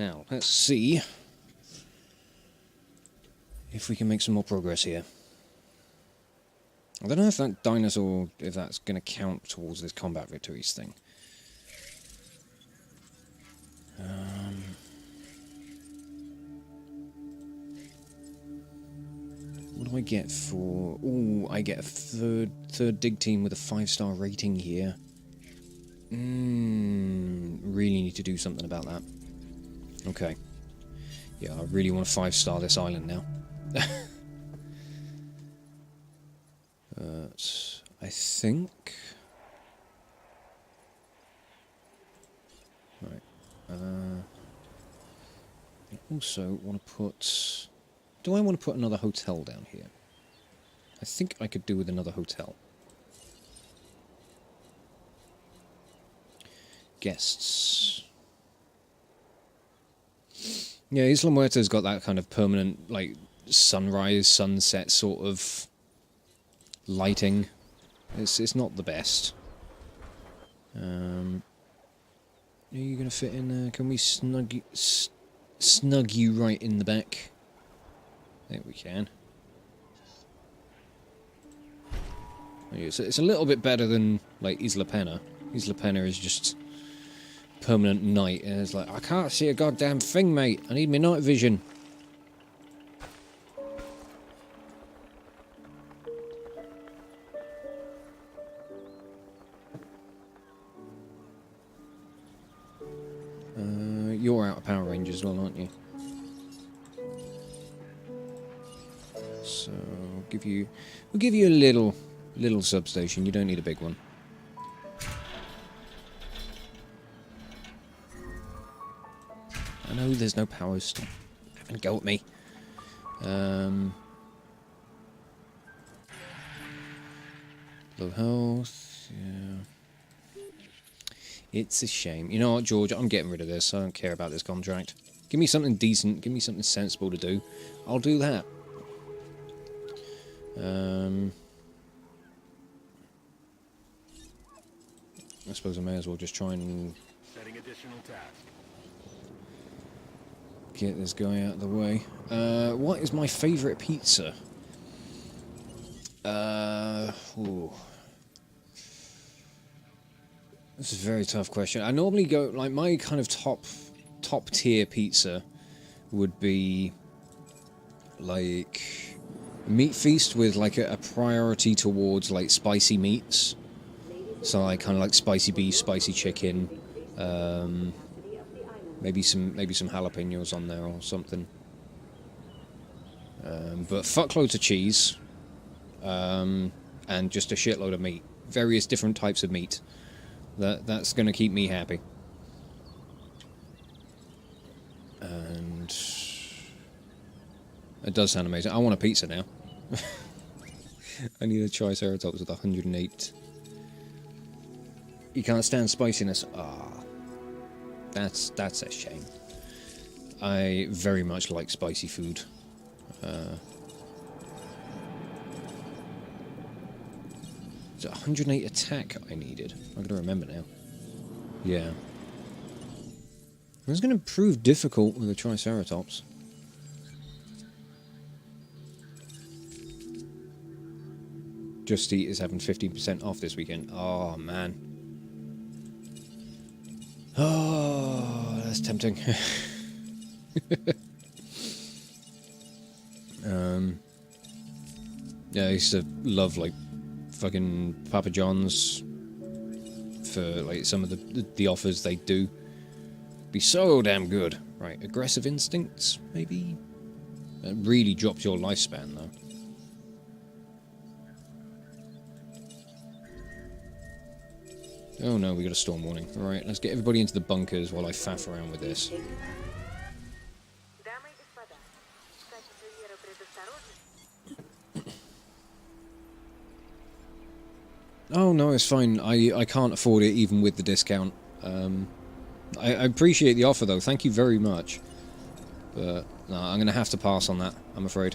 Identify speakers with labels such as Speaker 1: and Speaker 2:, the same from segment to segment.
Speaker 1: Now, let's see if we can make some more progress here. I don't know if that dinosaur, if that's going to count towards this combat victories thing. What do I get for... Ooh, I get a third dig team with a 5-star rating here. Really need to do something about that. Okay. Yeah, I really want to 5-star this island now. I think... Right. I also want to put... Do I want to put another hotel down here? I think I could do with another hotel. Guests. Yeah, Isla Muerta's got that kind of permanent, like, sunrise, sunset sort of lighting. It's not the best. Are you going to fit in there? Can we snug you right in the back? I think we can. It's a little bit better than, like, Isla Pena. Isla Pena is just permanent night, and it's like, I can't see a goddamn thing, mate. I need my night vision. You're out of power range as well, aren't you? So we'll give you a little substation. You don't need a big one. I know there's no power. Stop having a go at me. Low health. Yeah. It's a shame. You know what, George? I'm getting rid of this. I don't care about this contract. Give me something decent. Give me something sensible to do. I'll do that. I suppose I may as well just try and
Speaker 2: setting additional task.
Speaker 1: Get this guy out of the way. What is my favourite pizza? Ooh. This is a very tough question. I normally go, like, my kind of top tier pizza would be like meat feast with like a priority towards like spicy meats. So like kind of like spicy beef, spicy chicken, maybe some jalapenos on there or something. But fuckloads of cheese, and just a shitload of meat, various different types of meat. That's going to keep me happy. And it does sound amazing. I want a pizza now. I need a Triceratops with 108. You can't stand spiciness. Ah, that's a shame. I very much like spicy food. Is it 108 attack I needed? I'm gonna remember now. Yeah. It's gonna prove difficult with a Triceratops. Just Eat is having 15% off this weekend. Oh man. Oh, that's tempting. Yeah, I used to love like fucking Papa John's for like some of the offers they do. Be so damn good. Right, aggressive instincts, maybe? That really drops your lifespan though. Oh no, we got a storm warning. Alright, let's get everybody into the bunkers while I faff around with this. Oh no, it's fine. I can't afford it even with the discount. I appreciate the offer though, thank you very much. But no, I'm going to have to pass on that, I'm afraid.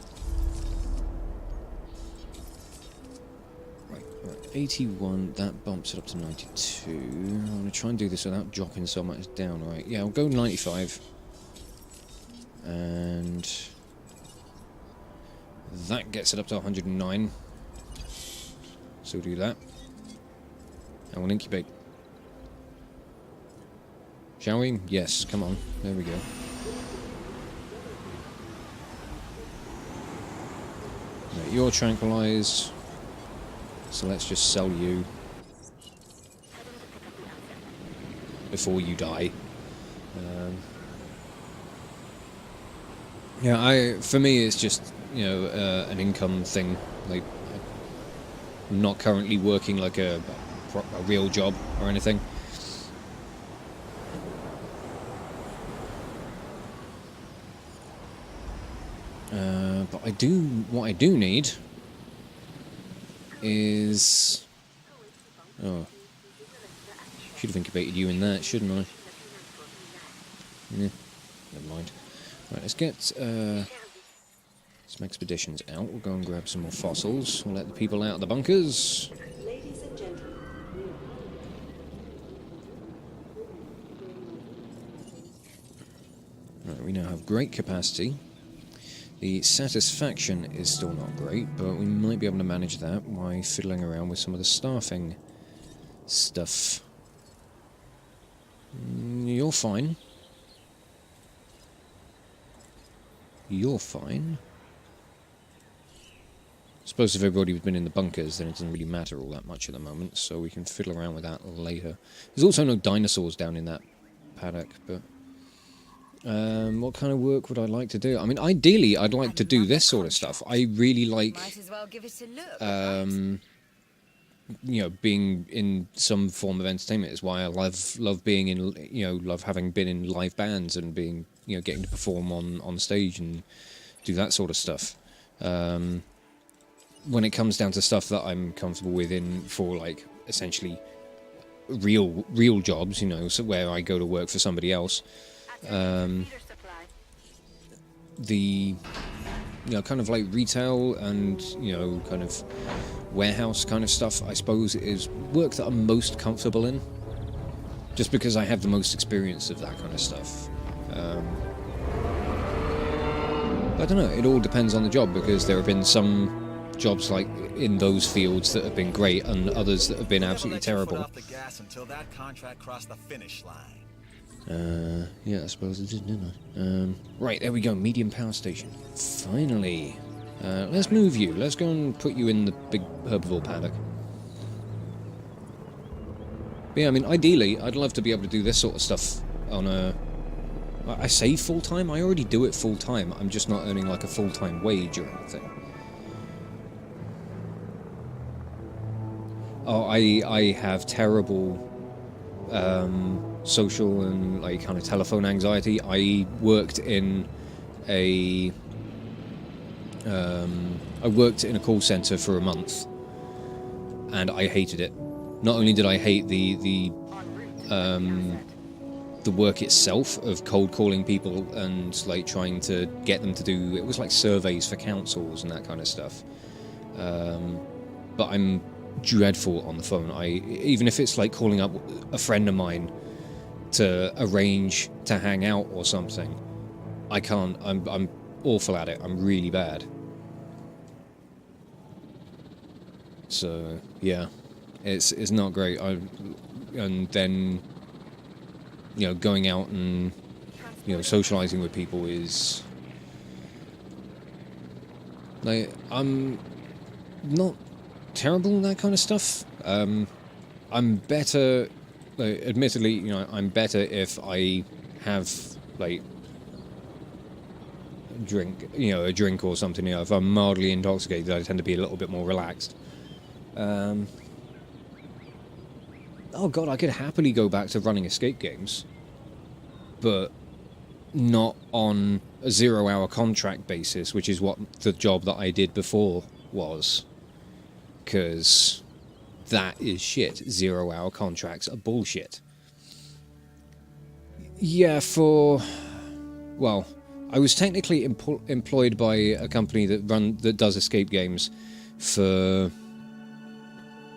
Speaker 1: Right, 81, that bumps it up to 92. I'm going to try and do this without dropping so much down, right? Yeah, I'll go 95. And that gets it up to 109. So we'll do that. And we'll incubate. Shall we? Yes, come on. There we go. Right, you're tranquilized. So let's just sell you before you die. Yeah, for me it's just, you know, an income thing. Like, I'm not currently working like a real job or anything. But what I do need is... Oh. Should have incubated you in that, shouldn't I? Yeah, never mind. Right, let's get some expeditions out. We'll go and grab some more fossils. We'll let the people out of the bunkers.
Speaker 3: Ladies and gentlemen.
Speaker 1: Right, we now have great capacity. The satisfaction is still not great, but we might be able to manage that by fiddling around with some of the staffing stuff. You're fine. You're fine. I suppose if everybody had been in the bunkers, then it doesn't really matter all that much at the moment, so we can fiddle around with that later. There's also no dinosaurs down in that paddock, but... what kind of work would I like to do? I mean, ideally, I'd like to do this sort of stuff. I really like...
Speaker 3: Might as well give it a look.
Speaker 1: you know, being in some form of entertainment is why I love being in, you know, love having been in live bands and being, you know, getting to perform on stage and do that sort of stuff. When it comes down to stuff that I'm comfortable with for like essentially real jobs, you know, so where I go to work for somebody else, the, you know, kind of like retail and, you know, kind of warehouse kind of stuff, I suppose, is work that I'm most comfortable in, just because I have the most experience of that kind of stuff. I don't know, it all depends on the job, because there have been some jobs like in those fields that have been great and others that have been absolutely terrible. Yeah, I suppose it did, didn't I? Right, there we go, medium power station. Finally. Let's move you. Let's go and put you in the big herbivore paddock. But yeah, I mean, ideally, I'd love to be able to do this sort of stuff on a... I say full-time? I already do it full-time. I'm just not earning like a full-time wage or anything. Oh, I have terrible social and like kind of telephone anxiety. I worked in a call center for a month, and I hated it. Not only did I hate the work itself of cold calling people and like trying to get them to do, it was like surveys for councils and that kind of stuff. But I'm dreadful on the phone. Even if it's like calling up a friend of mine to arrange to hang out or something, I can't. I'm awful at it. I'm really bad. So yeah, it's not great. And then, you know, going out and, you know, socializing with people is like, I'm not terrible at that kind of stuff. I'm better, like, admittedly, you know, I'm better if I have like a drink or something. You know, if I'm mildly intoxicated, I tend to be a little bit more relaxed. Oh god, I could happily go back to running escape games, but not on a 0-hour contract basis, which is what the job that I did before was. Because that is shit. 0-hour contracts are bullshit. Yeah, well, I was technically employed by a company that does escape games for...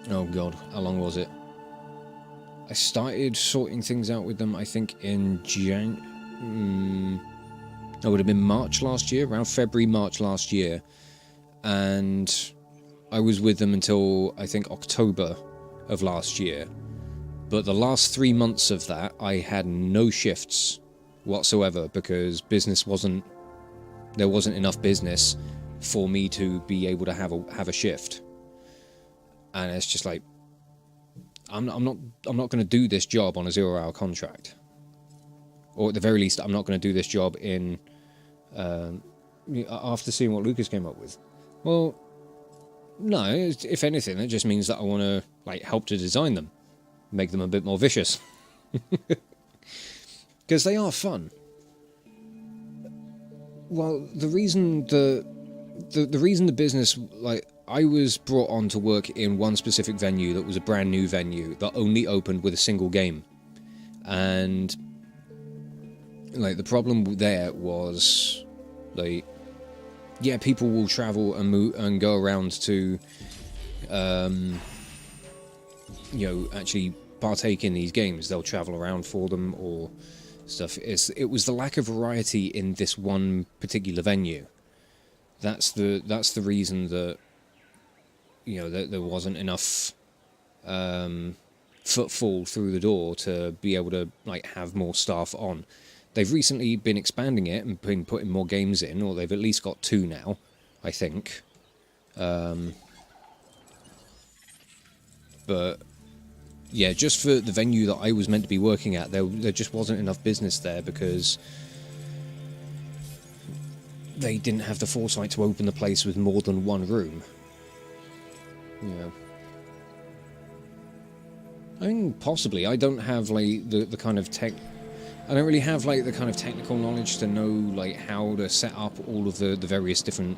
Speaker 1: Oh god, how long was it? I started sorting things out with them, I think, in It would have been March last year, around February, March last year. And I was with them until, I think, October of last year. But the last 3 months of that, I had no shifts whatsoever because there wasn't enough business for me to be able to have a shift. And it's just like, I'm not going to do this job on a 0-hour contract. Or at the very least, I'm not going to do this job in after seeing what Lucas came up with. Well, no, if anything, it just means that I want to like help to design them, make them a bit more vicious, because they are fun. Well, the reason the business, like, I was brought on to work in one specific venue that was a brand new venue that only opened with a single game, and like the problem there was, like, yeah, people will travel and move and go around to, actually partake in these games. They'll travel around for them or stuff. It was the lack of variety in this one particular venue. That's the reason that, that there wasn't enough footfall through the door to be able to like have more staff on. They've recently been expanding it and been putting more games in, or they've at least got 2 now, I think. But yeah, just for the venue that I was meant to be working at, there just wasn't enough business there because they didn't have the foresight to open the place with more than 1 room. I mean, possibly. I don't have like the kind of tech. I don't really have like the kind of technical knowledge to know like how to set up all of the various different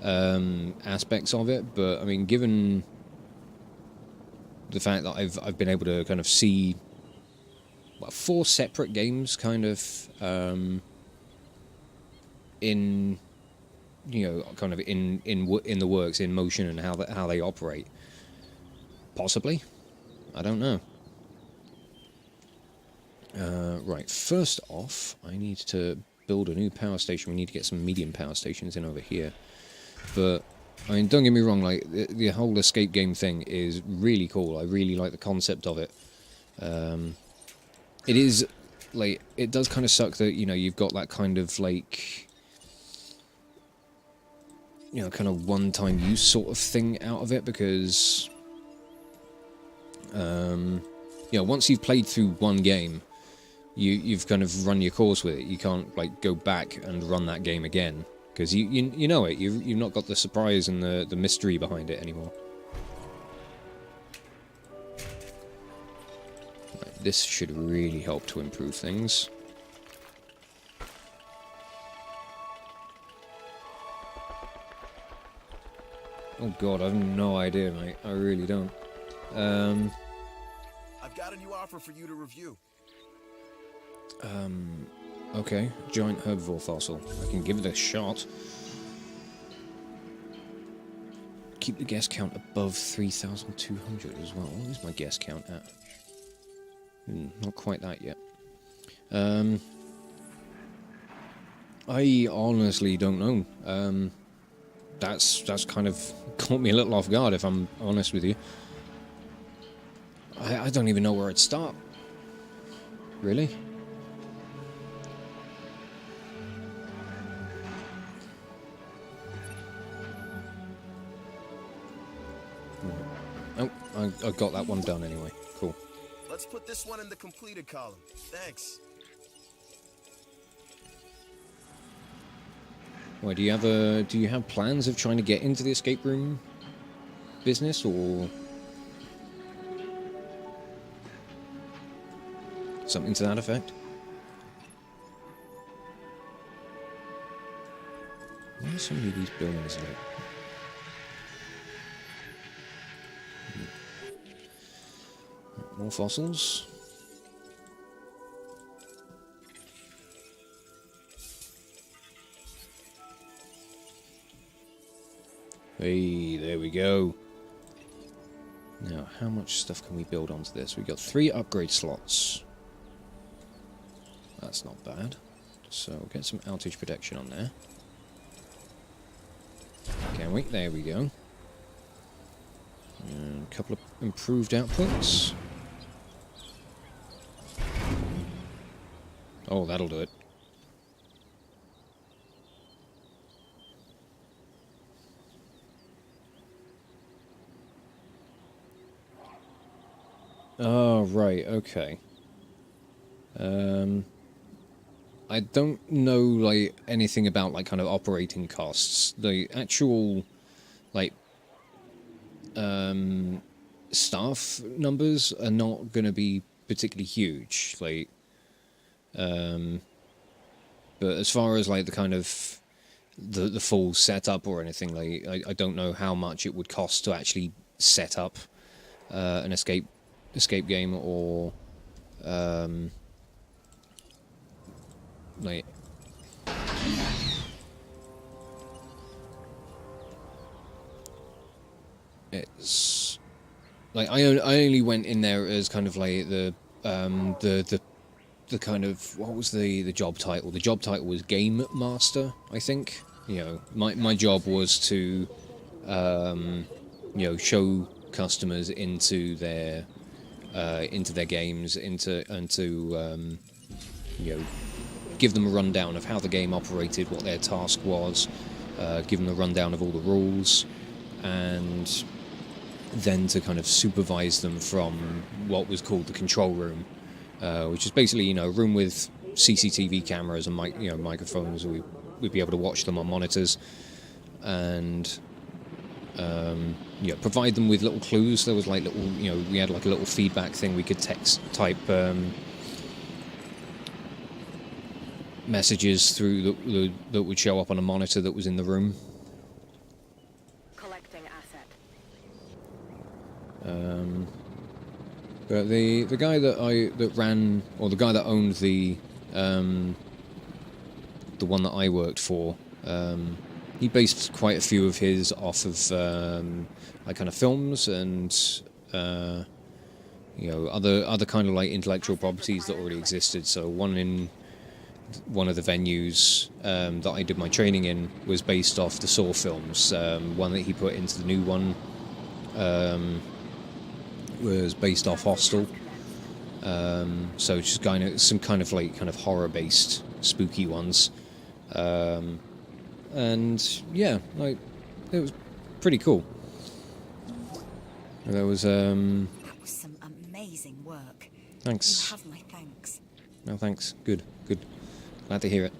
Speaker 1: aspects of it. But I mean, given the fact that I've been able to kind of see 4 separate games kind of in kind of in the works, in motion, and how they operate. Possibly, I don't know. Right, first off, I need to build a new power station. We need to get some medium power stations in over here. But, I mean, don't get me wrong, like, the whole escape game thing is really cool. I really like the concept of it. It is, like, it does kind of suck that, you've got that kind of, like, kind of one-time use sort of thing out of it, because, once you've played through one game, you've kind of run your course with it. You can't like go back and run that game again because you know it. You've not got the surprise and the mystery behind it anymore. Right, this should really help to improve things. Oh god, I have no idea, mate. I really don't.
Speaker 4: I've got a new offer for you to review.
Speaker 1: Okay, giant herbivore fossil. I can give it a shot. Keep the guess count above 3,200 as well. What is my guess count at? Not quite that yet. I honestly don't know. That's kind of caught me a little off guard, if I'm honest with you. I don't even know where I'd start. Really? Oh, I got that one done anyway. Cool.
Speaker 4: Let's put this one in the completed column. Thanks.
Speaker 1: Why, do you have plans of trying to get into the escape room business, or something to that effect? Why are so many of these buildings like? More fossils. Hey, there we go. Now, how much stuff can we build onto this? We've got 3 upgrade slots. That's not bad. So get some outage protection on there. Can we? There we go. And a couple of improved outputs. Oh, that'll do it. Oh, right, okay. I don't know, like, anything about, like, kind of operating costs. The actual, like, staff numbers are not going to be particularly huge, like, but as far as, like, the kind of the full setup or anything, like, I don't know how much it would cost to actually set up an escape game, or like it's like I only went in there as kind of like the kind of, what was the job title? The job title was Game Master, I think. You know, my job was to you know, show customers into their games, and to you know, give them a rundown of how the game operated, what their task was, give them a rundown of all the rules, and then to kind of supervise them from what was called the control room, which is basically, you know, a room with CCTV cameras and microphones. We'd be able to watch them on monitors, and you know, provide them with little clues. There was like little, you know, we had like a little feedback thing we could type messages through that would show up on a monitor that was in the room.
Speaker 3: Collecting asset.
Speaker 1: But the guy that ran, or the guy that owned the one that I worked for, he based quite a few of his off of like kind of films and you know, other kind of like intellectual properties that already existed. So one in one of the venues that I did my training in was based off the Saw films. One that he put into the new one was based off Hostel. So just kind of some kind of like kind of horror based spooky ones. And yeah, like, it was pretty cool. There was
Speaker 3: That was some amazing work.
Speaker 1: Thanks.
Speaker 3: You have my thanks.
Speaker 1: No, thanks. Good. Glad to hear it.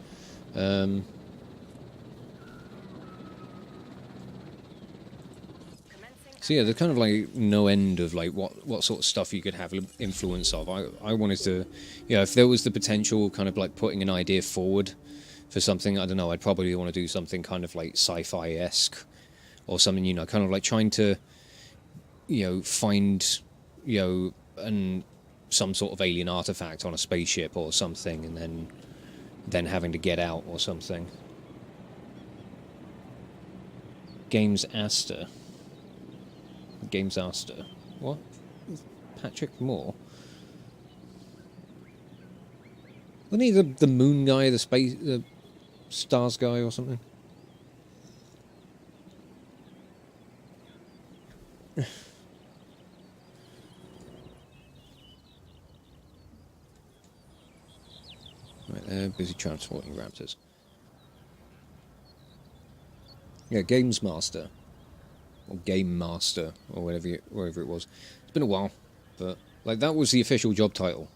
Speaker 1: So yeah, there's kind of like no end of like what sort of stuff you could have influence of. I wanted to, you know, if there was the potential kind of like putting an idea forward for something, I don't know, I'd probably want to do something kind of like sci-fi-esque or something, you know, kind of like trying to, you know, find, you know, some sort of alien artifact on a spaceship or something, and then having to get out or something. Games Aster. What? Patrick Moore? Wasn't he the moon guy, the stars guy or something? Right, they're busy transporting raptors. Yeah, Games Master. Or Game Master, or wherever it was. It's been a while, but like that was the official job title.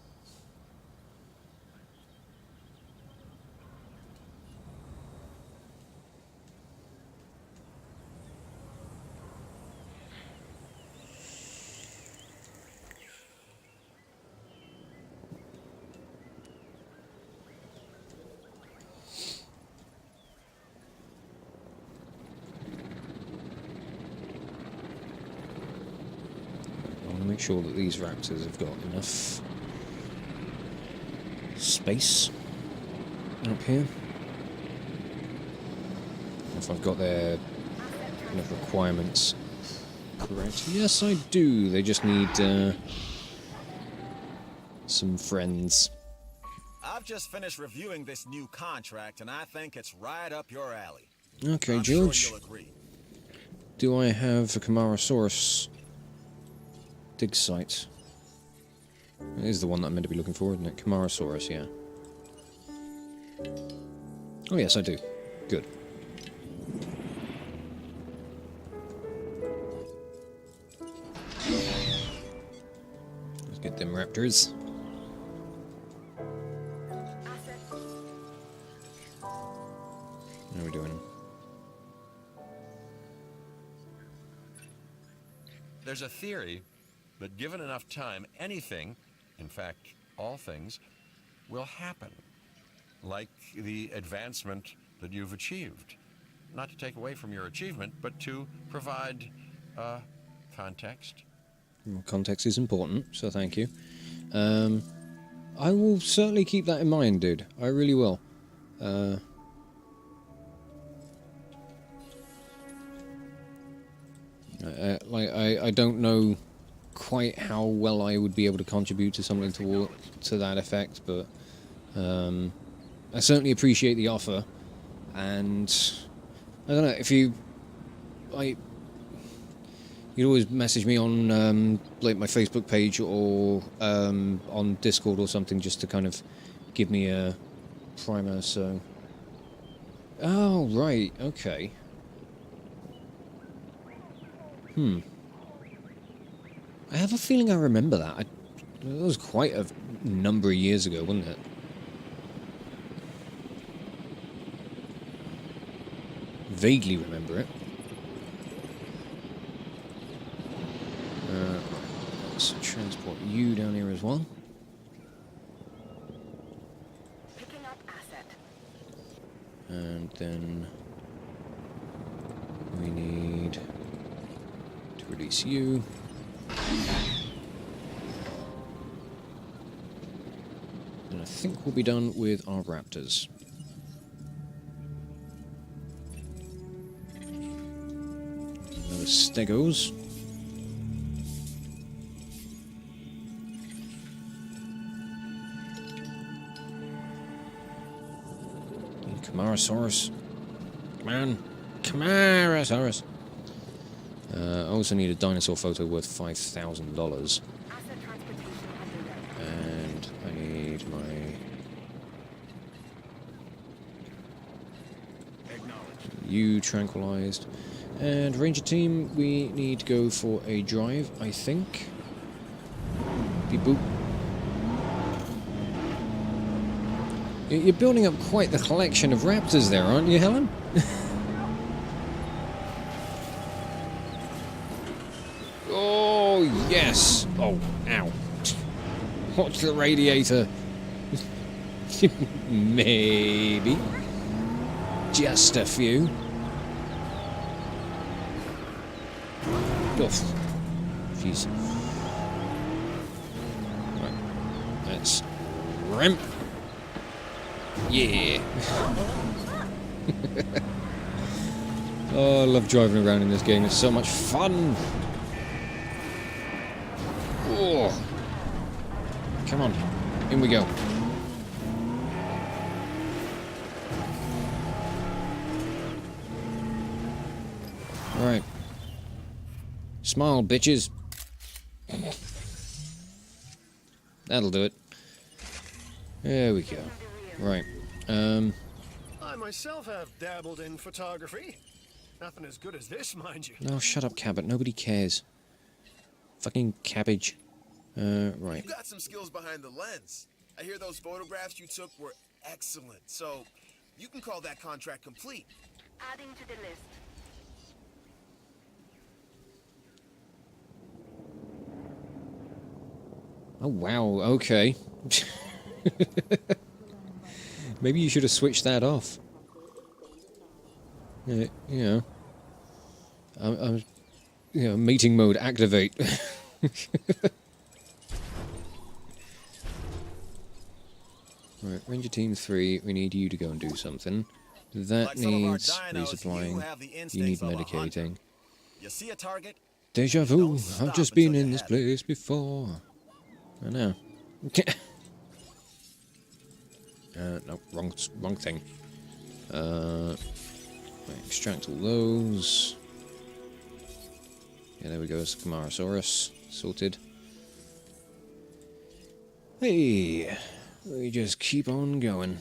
Speaker 1: Make sure that these raptors have got enough space up here. If I've got their kind of requirements correct. Yes, I do. They just need some friends.
Speaker 4: I've just finished reviewing this new contract, and I think it's right up your alley.
Speaker 1: Okay,
Speaker 4: I'm
Speaker 1: George.
Speaker 4: sure you'll agree.
Speaker 1: Do I have a Camarasaurus dig site? It is the one that I'm meant to be looking for, isn't it? Camarasaurus, yeah. Oh yes, I do. Good. Let's get them raptors. How are we doing?
Speaker 5: There's a theory that given enough time, anything, in fact, all things, will happen. Like the advancement that you've achieved. Not to take away from your achievement, but to provide context.
Speaker 1: Well, context is important, so thank you. I will certainly keep that in mind, dude. I really will. I don't know quite how well I would be able to contribute to something to that effect, but I certainly appreciate the offer, and I don't know if you you'd always message me on like my Facebook page or on Discord or something just to kind of give me a primer. So, oh right, okay. I have a feeling I remember that. That was quite a number of years ago, wasn't it? Vaguely remember it. Let's transport you down here as well.
Speaker 3: Picking up asset.
Speaker 1: And then we need to release you. And I think we'll be done with our raptors. Another stegos. Camarasaurus. Come on. Camarasaurus. I also need a dinosaur photo worth $5,000. And I need my... You tranquilized. And Ranger team, we need to go for a drive, I think. Beep boop. You're building up quite the collection of raptors there, aren't you, Helen? Oh, yes! Oh, ow. Watch the radiator. Maybe. Just a few. Oof. Jeez. Right. Let's ramp. Yeah. Oh, I love driving around in this game. It's so much fun. Oh. Come on. In we go. Right. Smile, bitches. That'll do it. There we go. Right.
Speaker 6: I myself have dabbled in photography. Nothing as good as this, mind you.
Speaker 1: No, shut up, Cabot. Nobody cares. Fucking cabbage. Right.
Speaker 4: You got some skills behind the lens. I hear those photographs you took were excellent, so you can call that contract complete.
Speaker 3: Adding to the list.
Speaker 1: Oh, wow. Okay. Maybe you should have switched that off. Yeah, you know. I'm you know, meeting mode activate. Right, Ranger Team 3, we need you to go and do something. That
Speaker 4: Like some of our
Speaker 1: needs
Speaker 4: dinos,
Speaker 1: resupplying.
Speaker 4: you have the
Speaker 1: You need
Speaker 4: instincts of a hunter.
Speaker 1: medicating.
Speaker 4: You see a target?
Speaker 1: Deja vu.
Speaker 4: Don't
Speaker 1: I've
Speaker 4: stop
Speaker 1: just been
Speaker 4: until
Speaker 1: in
Speaker 4: you
Speaker 1: this
Speaker 4: have it.
Speaker 1: place before. I know. No, wrong thing. Extract all those. Yeah, there we go. It's the Camarasaurus. Sorted. Hey, we just keep on going.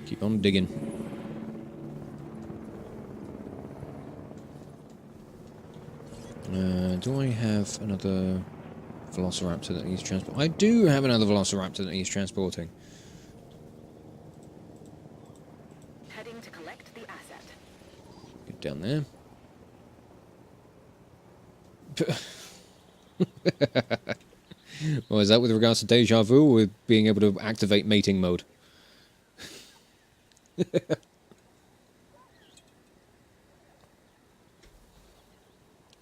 Speaker 1: Keep on digging. Do I have another Velociraptor that needs transport? I do have another Velociraptor that needs transporting.
Speaker 3: Heading to collect the asset.
Speaker 1: Get down there. Well, is that with regards to deja vu, or with being able to activate mating mode?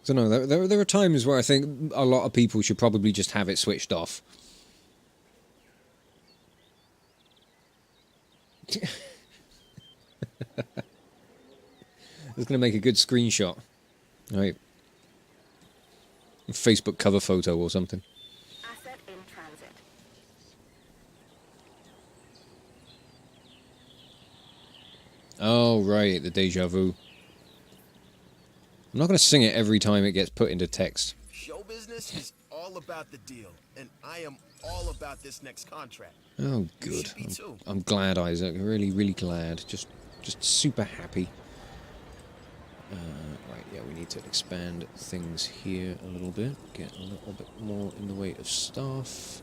Speaker 1: So no, there are times where I think a lot of people should probably just have it switched off. I was going to make a good screenshot. Right. Facebook cover photo or something.
Speaker 3: Asset in transit.
Speaker 1: Oh, right, the deja vu. I'm not going to sing it every time it gets put into text.
Speaker 4: Show business is all about the deal, and I am all about this next contract.
Speaker 1: Oh,
Speaker 4: You
Speaker 1: good.
Speaker 4: should be too.
Speaker 1: I'm glad, Isaac. Really, really glad. Just super happy. Right, yeah, we need to expand things here a little bit. Get a little bit more in the way of stuff.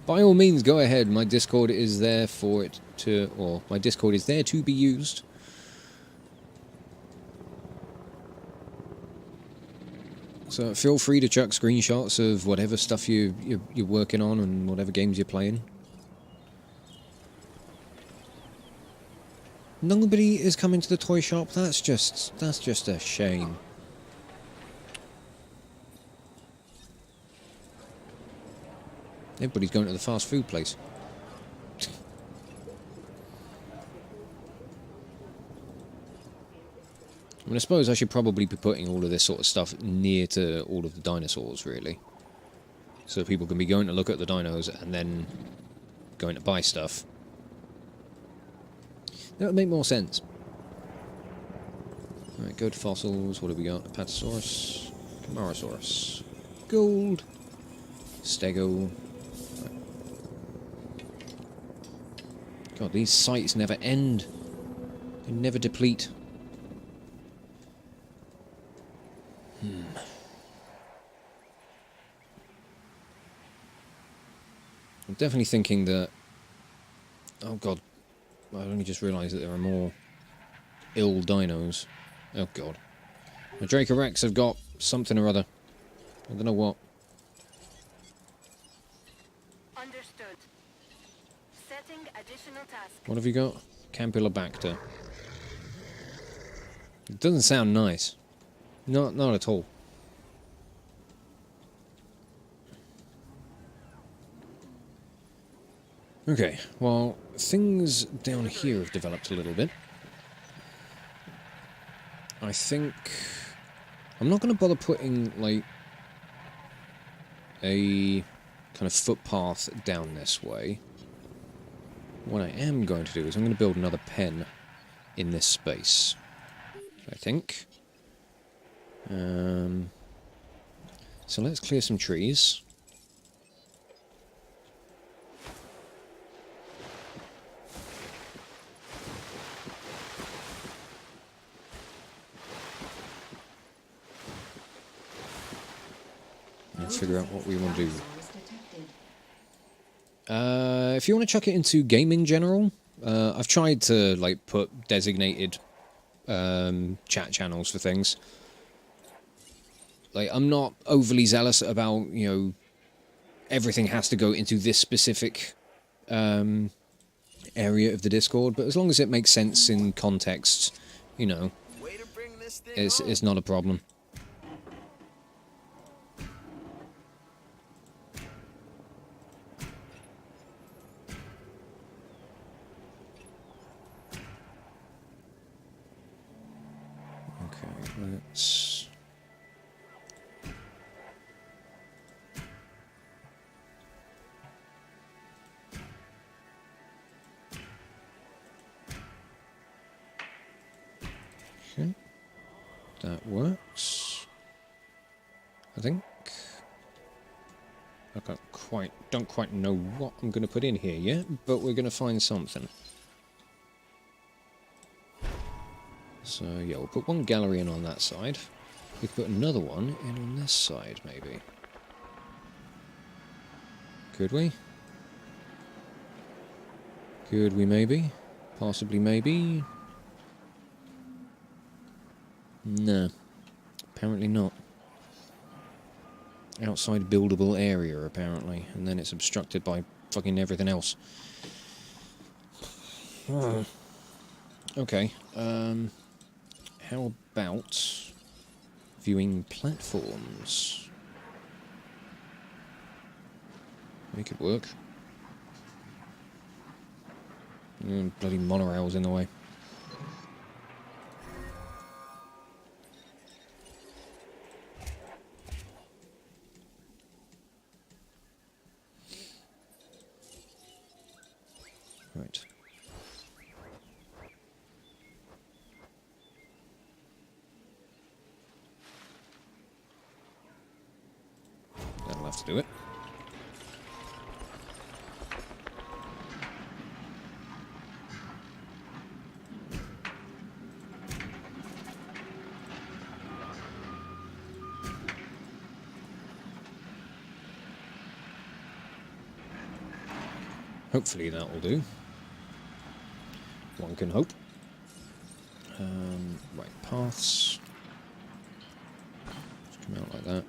Speaker 1: By all means, go ahead. My Discord is there for it to... Or, my Discord is there to be used. So feel free to chuck screenshots of whatever stuff you're working on and whatever games you're playing. Nobody is coming to the toy shop. That's just a shame. Everybody's going to the fast food place. I mean, I suppose I should probably be putting all of this sort of stuff near to all of the dinosaurs, really. So people can be going to look at the dinos and then going to buy stuff. That would make more sense. Alright, go to fossils. What have we got? Apatosaurus. Camarasaurus. Gold. Stego. Right. God, these sites never end. They never deplete. I'm definitely thinking that... Oh god. I only just realised that there are more ill dinos. Oh god. The Dracorex have got something or other. I don't know what.
Speaker 3: Understood. Setting additional task.
Speaker 1: What have you got? Campylobacter. It doesn't sound nice. Not at all. Okay, well, things down here have developed a little bit. I think... I'm not going to bother putting, like, a kind of footpath down this way. What I am going to do is I'm going to build another pen in this space, I think. So let's clear some trees. Let's figure out what we want to do. If you want to chuck it into gaming general, I've tried to like put designated chat channels for things. Like, I'm not overly zealous about, you know, everything has to go into this specific area of the Discord, but as long as it makes sense in context, you know,
Speaker 4: Way to bring this thing
Speaker 1: it's not a problem. Okay, let's... That works. I think. I don't quite know what I'm going to put in here yet, but we're going to find something. So yeah, we'll put one gallery in on that side. We could put another one in on this side, maybe. Could we? Could we maybe? Possibly maybe? No. Apparently not. Outside buildable area, apparently. And then it's obstructed by fucking everything else. Okay. How about viewing platforms? Make it work. Bloody monorail's in the way. Right. That'll have to do it. Hopefully that will do. One can hope. Right, paths. Just come out like that.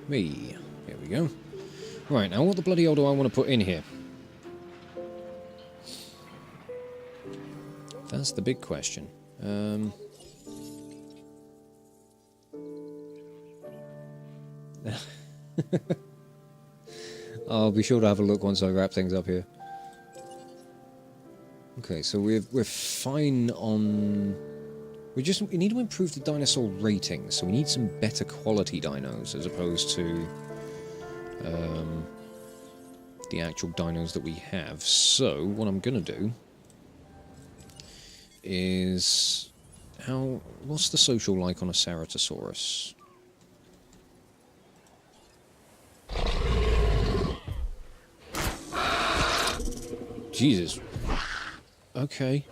Speaker 1: Me. Here we go. Right, now what the bloody hell do I want to put in here? That's the big question. I'll be sure to have a look once I wrap things up here. Okay, so we're fine on. We need to improve the dinosaur rating, so we need some better quality dinos as opposed to the actual dinos that we have. So what I'm gonna do is what's the social like on a Ceratosaurus? Jesus. Okay.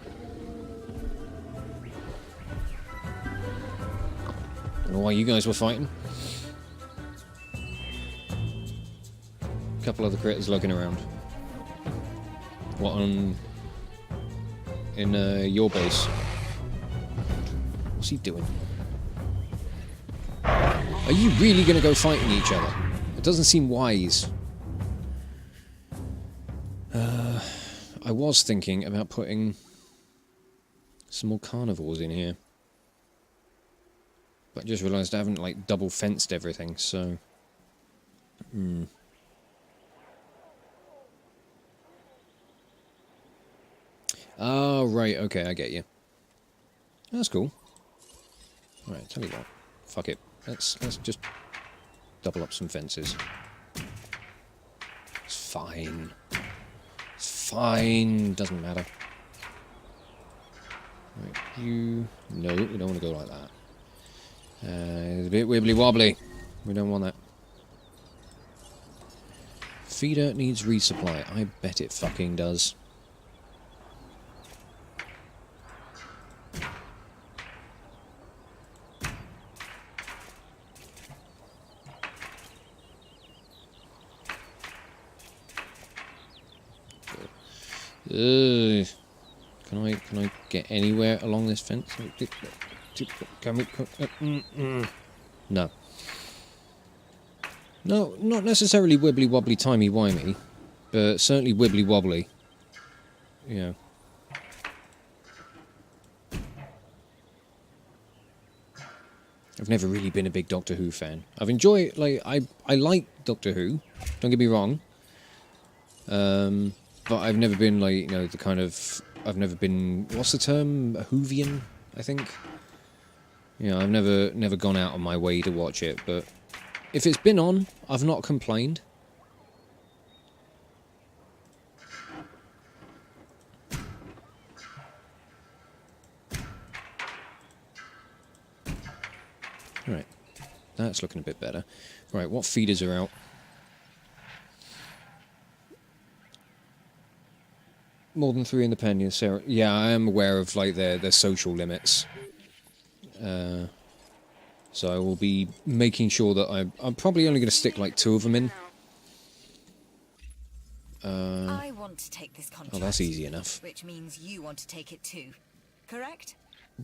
Speaker 1: Don't know why you guys were fighting. A couple other critters looking around. What in your base? What's he doing? Are you really gonna go fighting each other? It doesn't seem wise. I was thinking about putting some more carnivores in here. But I just realised I haven't, like, double fenced everything, so... Oh, right, okay, I get you. That's cool. Right, tell you what. Fuck it. Let's just double up some fences. It's fine. It's fine. Doesn't matter. Right, you... No, we don't want to go like that. It's a bit wibbly wobbly. We don't want that. Feeder needs resupply. I bet it fucking does. Can I get anywhere along this fence? Can we? No. No, not necessarily wibbly wobbly timey wimey, but certainly wibbly wobbly. Yeah. I've never really been a big Doctor Who fan. I've enjoyed, like, I like Doctor Who. Don't get me wrong. But I've never been, like, you know, the kind of... I've never been... What's the term? A Whovian, I think? You know, I've never gone out of my way to watch it, but... If it's been on, I've not complained. Right. That's looking a bit better. Right, what feeders are out? More than 3 independent, Sarah. Yeah, I am aware of like their social limits. So I will be making sure that I'm probably only going to stick like 2 of them in.
Speaker 7: I want to take this contract.
Speaker 1: Oh, that's easy enough.
Speaker 7: Which means you want to take it too, correct?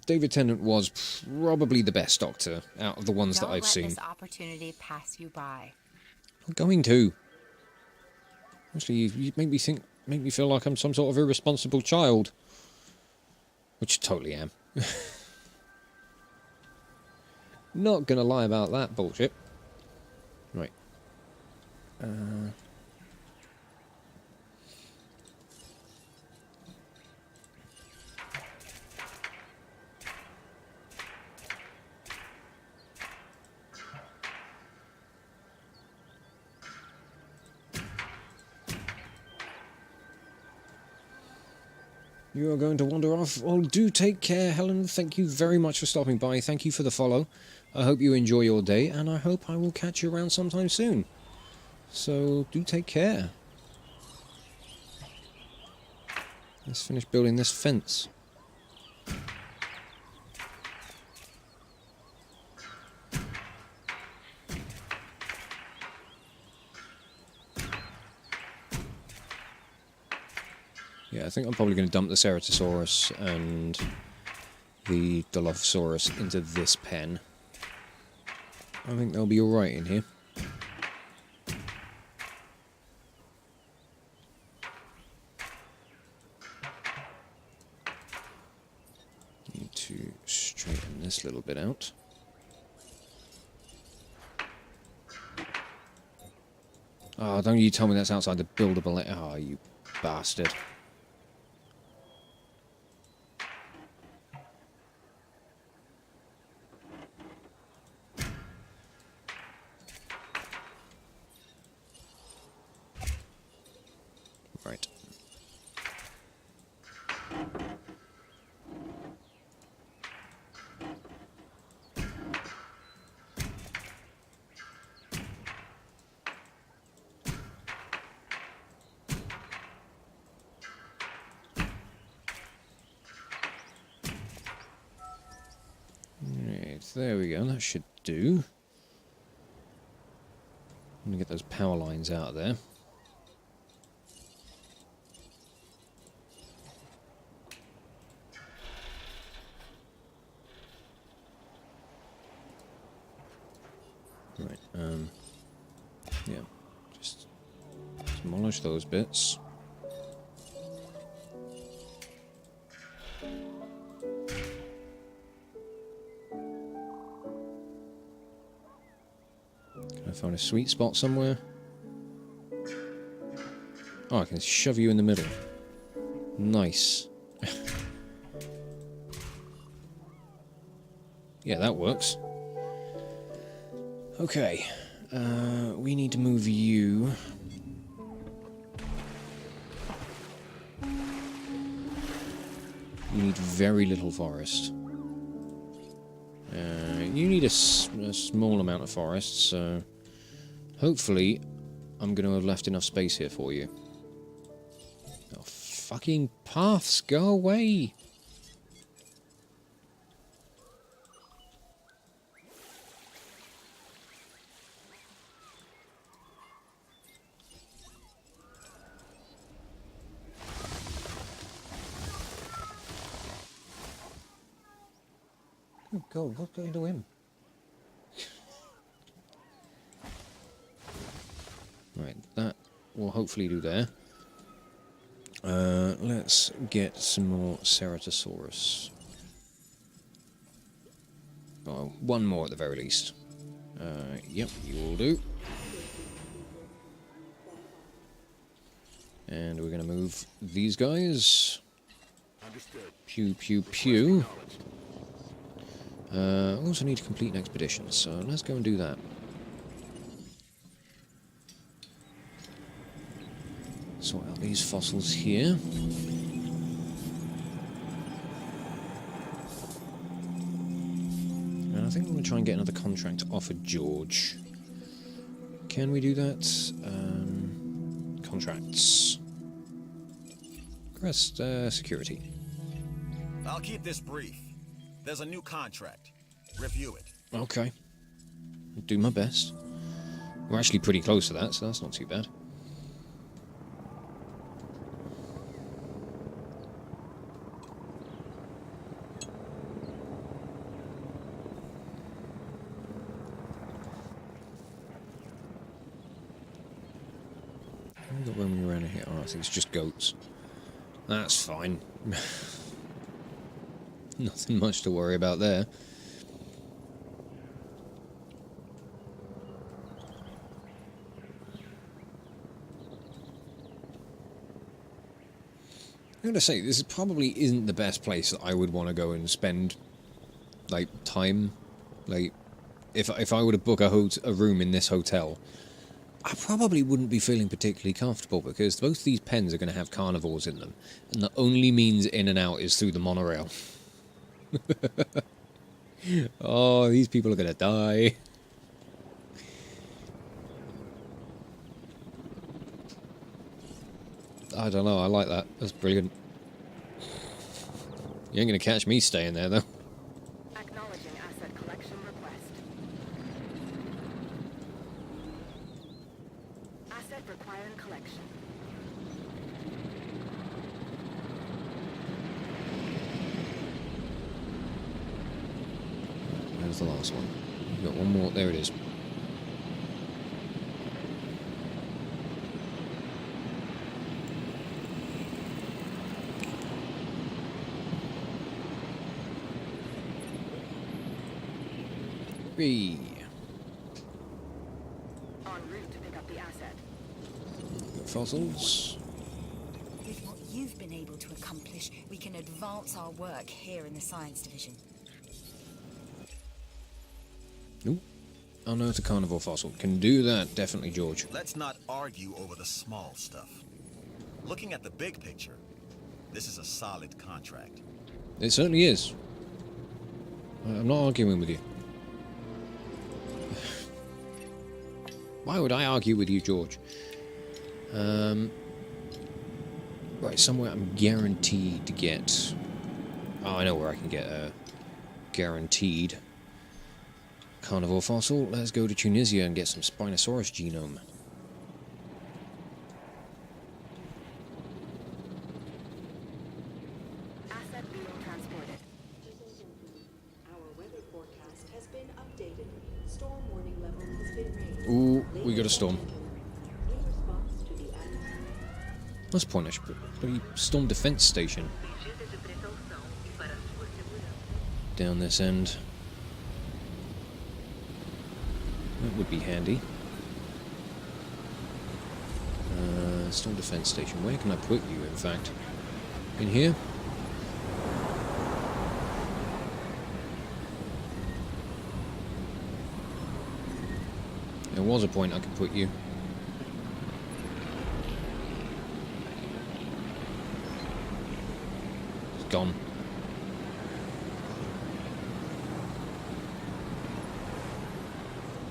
Speaker 1: David Tennant was probably the best Doctor out of the ones that I've seen.
Speaker 8: Don't let this opportunity pass you by.
Speaker 1: I'm going to. Actually, you make me feel like I'm some sort of irresponsible child, which I totally am. Not gonna lie about that bullshit. Right. You are going to wander off. Well, do take care, Helen. Thank you very much for stopping by. Thank you for the follow. I hope you enjoy your day, and I hope I will catch you around sometime soon. So, do take care. Let's finish building this fence. Yeah, I think I'm probably going to dump the Ceratosaurus and the Dilophosaurus into this pen. I think they'll be alright in here. Need to straighten this little bit out. Oh, don't you tell me that's outside the buildable... Oh, you bastard. Right. Right, there we go, that should do. I'm gonna get those power lines out of there. Right, yeah, just demolish those bits. Can I find a sweet spot somewhere? Oh, I can shove you in the middle. Nice. Yeah, that works. Okay, we need to move you. You need very little forest. You need a small amount of forest, so hopefully I'm going to have left enough space here for you. Oh, fucking paths, go away! Oh God, what's going to him? Right, that will hopefully do there. Let's get some more Ceratosaurus. Oh, one more at the very least. Yep, you will do. And we're going to move these guys.
Speaker 2: Understood.
Speaker 1: Pew, pew, pew. Also need to complete an expedition, so let's go and do that. Sort out these fossils here. And I think I'm going to try and get another contract off of George. Can we do that? Contracts. Crest security.
Speaker 9: I'll keep this brief. There's a new contract. Review it.
Speaker 1: Okay. I'll do my best. We're actually pretty close to that, so that's not too bad. What have we got roaming around here? Oh, I think it's just goats. That's fine. Nothing much to worry about there. I'm gonna say this probably isn't the best place that I would want to go and spend like time. Like, if I were to book a room in this hotel, I probably wouldn't be feeling particularly comfortable because both these pens are going to have carnivores in them, and the only means in and out is through the monorail. Oh, these people are going to die. I don't know, I like that. That's brilliant. You ain't going to catch me staying there, though.
Speaker 3: Acknowledging asset collection request. Asset requiring collection.
Speaker 1: There's the last one. We've got one more. There it is. Three.
Speaker 3: En route to pick up the asset.
Speaker 1: Fossils.
Speaker 7: With what you've been able to accomplish, we can advance our work here in the Science Division.
Speaker 1: Ooh. Unearth a carnivore fossil. Can do that, definitely, George.
Speaker 9: Let's not argue over the small stuff. Looking at the big picture, this is a solid contract.
Speaker 1: It certainly is. I'm not arguing with you. Why would I argue with you, George? Right, somewhere I'm guaranteed to get... Oh, I know where I can get a guaranteed carnivore fossil. Let's go to Tunisia and get some Spinosaurus genome.
Speaker 3: Asset being transported.
Speaker 10: Our weather forecast has been updated. Storm warning level has been raised.
Speaker 1: Ooh, we got a storm.
Speaker 10: In response to the
Speaker 1: What's the point? I should put the storm defense station down this end. That would be handy. Storm defense station. Where can I put you, in fact? In here? There was a point I could put you. It's gone.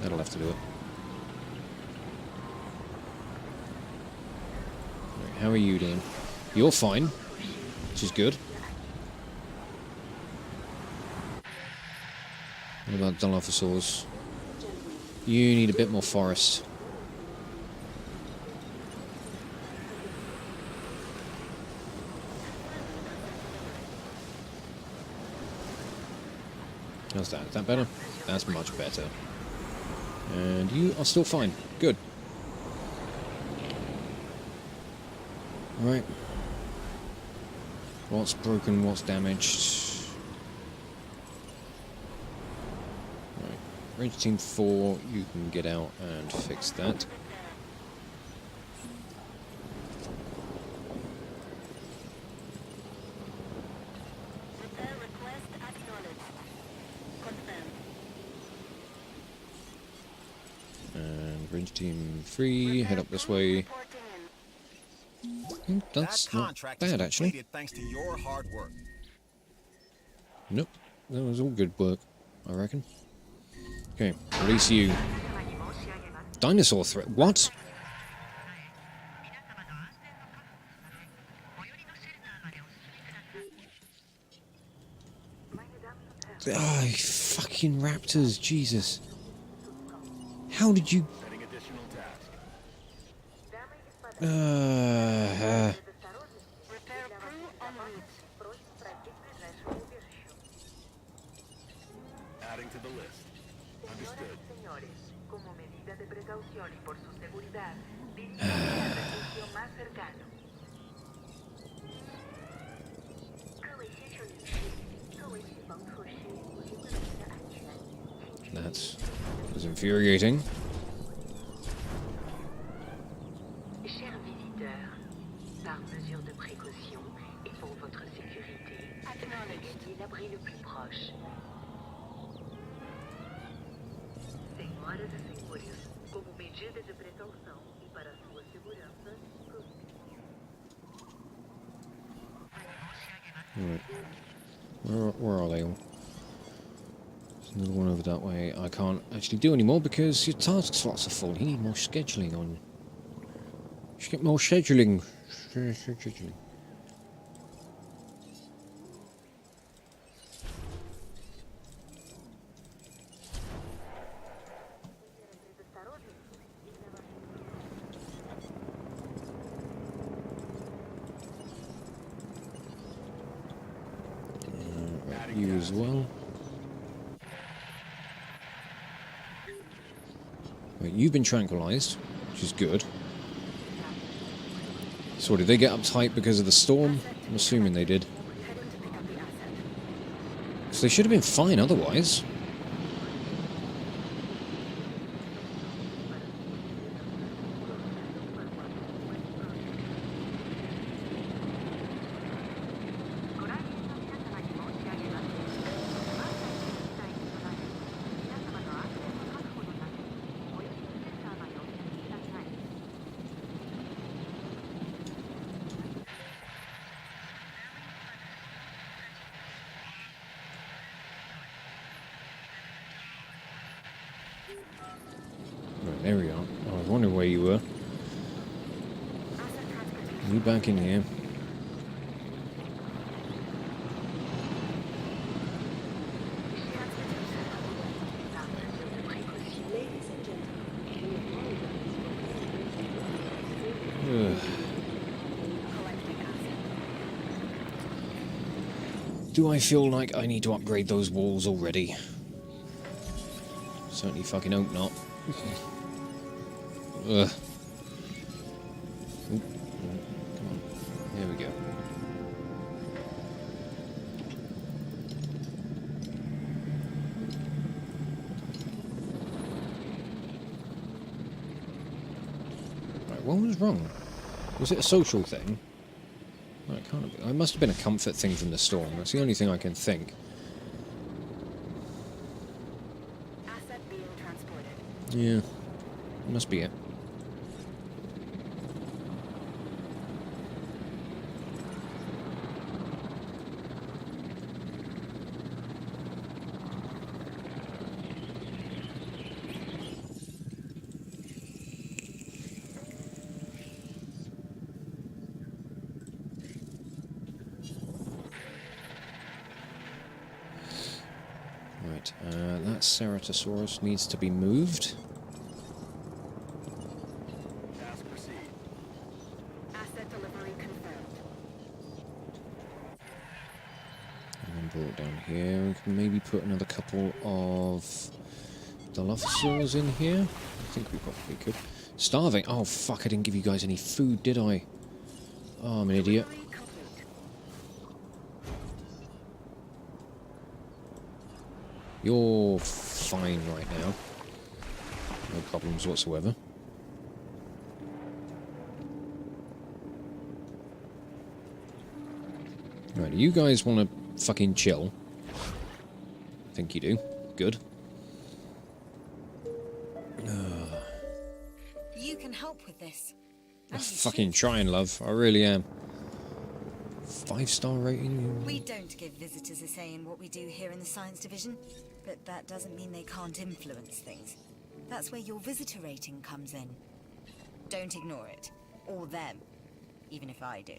Speaker 1: That'll have to do it. Right, how are you doing? You're fine, which is good. What about Dilophosaurs? You need a bit more forest. How's that? Is that better? That's much better. And you are still fine. Good. Alright. What's broken? What's damaged? Right. Range Team 4, you can get out and fix that.
Speaker 3: Repair request acknowledged. Confirmed.
Speaker 1: And Range Team 3, head up this way.
Speaker 3: Reporting in.
Speaker 1: That's
Speaker 9: that
Speaker 1: not
Speaker 9: contract
Speaker 1: bad,
Speaker 9: is
Speaker 1: actually.
Speaker 9: completed thanks to your hard work.
Speaker 1: Nope. That was all good work, I reckon. Okay, release you. Dinosaur threat. What? Oh, fucking raptors, Jesus. How did you...
Speaker 2: Setting additional task.
Speaker 3: Repair crew en route.
Speaker 2: Adding to the list. Understood.
Speaker 10: Como medida de precaución y por su seguridad, diríjanse al refugio más cercano.
Speaker 1: That's infuriating.
Speaker 10: Chers visiteurs, par mesure de précaution et pour votre sécurité, regagnez l'abri le plus proche. Senhoras e senhores, como medida de precaução e para sua segurança,
Speaker 1: Right. Where are they all? There's another one over that way. I can't actually do any more because your task slots are full. You need more scheduling on. You should get more scheduling. Scheduling. You as well. Right, you've been tranquilized, which is good. So did they get uptight because of the storm? I'm assuming they did. So they should have been fine otherwise. Right, there we are. I was wondering where you were. You back in here. Do I feel like I need to upgrade those walls already? Certainly fucking hope not. Ugh. Oop. Come on. There we go. Right, what was wrong? Was it a social thing? No, it can't have been. It must have been a comfort thing from the storm. That's the only thing I can think.
Speaker 3: Asset being transported.
Speaker 1: Yeah. Must be it. Right, that Ceratosaurus needs to be moved.
Speaker 2: Task proceed.
Speaker 3: Asset delivery confirmed.
Speaker 1: And then brought down here. We can maybe put another couple of Dilophosaurs in here. I think we probably could. Starving? Oh fuck, I didn't give you guys any food, did I? Oh, I'm an idiot.
Speaker 3: Delivery complete.
Speaker 1: You're fine right now. No problems whatsoever. Right, you guys want to fucking chill? I think you do. Good.
Speaker 7: You can help with this.
Speaker 1: I'm
Speaker 7: And you
Speaker 1: fucking
Speaker 7: should.
Speaker 1: trying, love. I really am. 5-star rating.
Speaker 7: We don't give visitors a say in what we do here in the Science Division, but that doesn't mean they can't influence things. That's where your visitor rating comes in. Don't ignore it. Or them. Even if I do.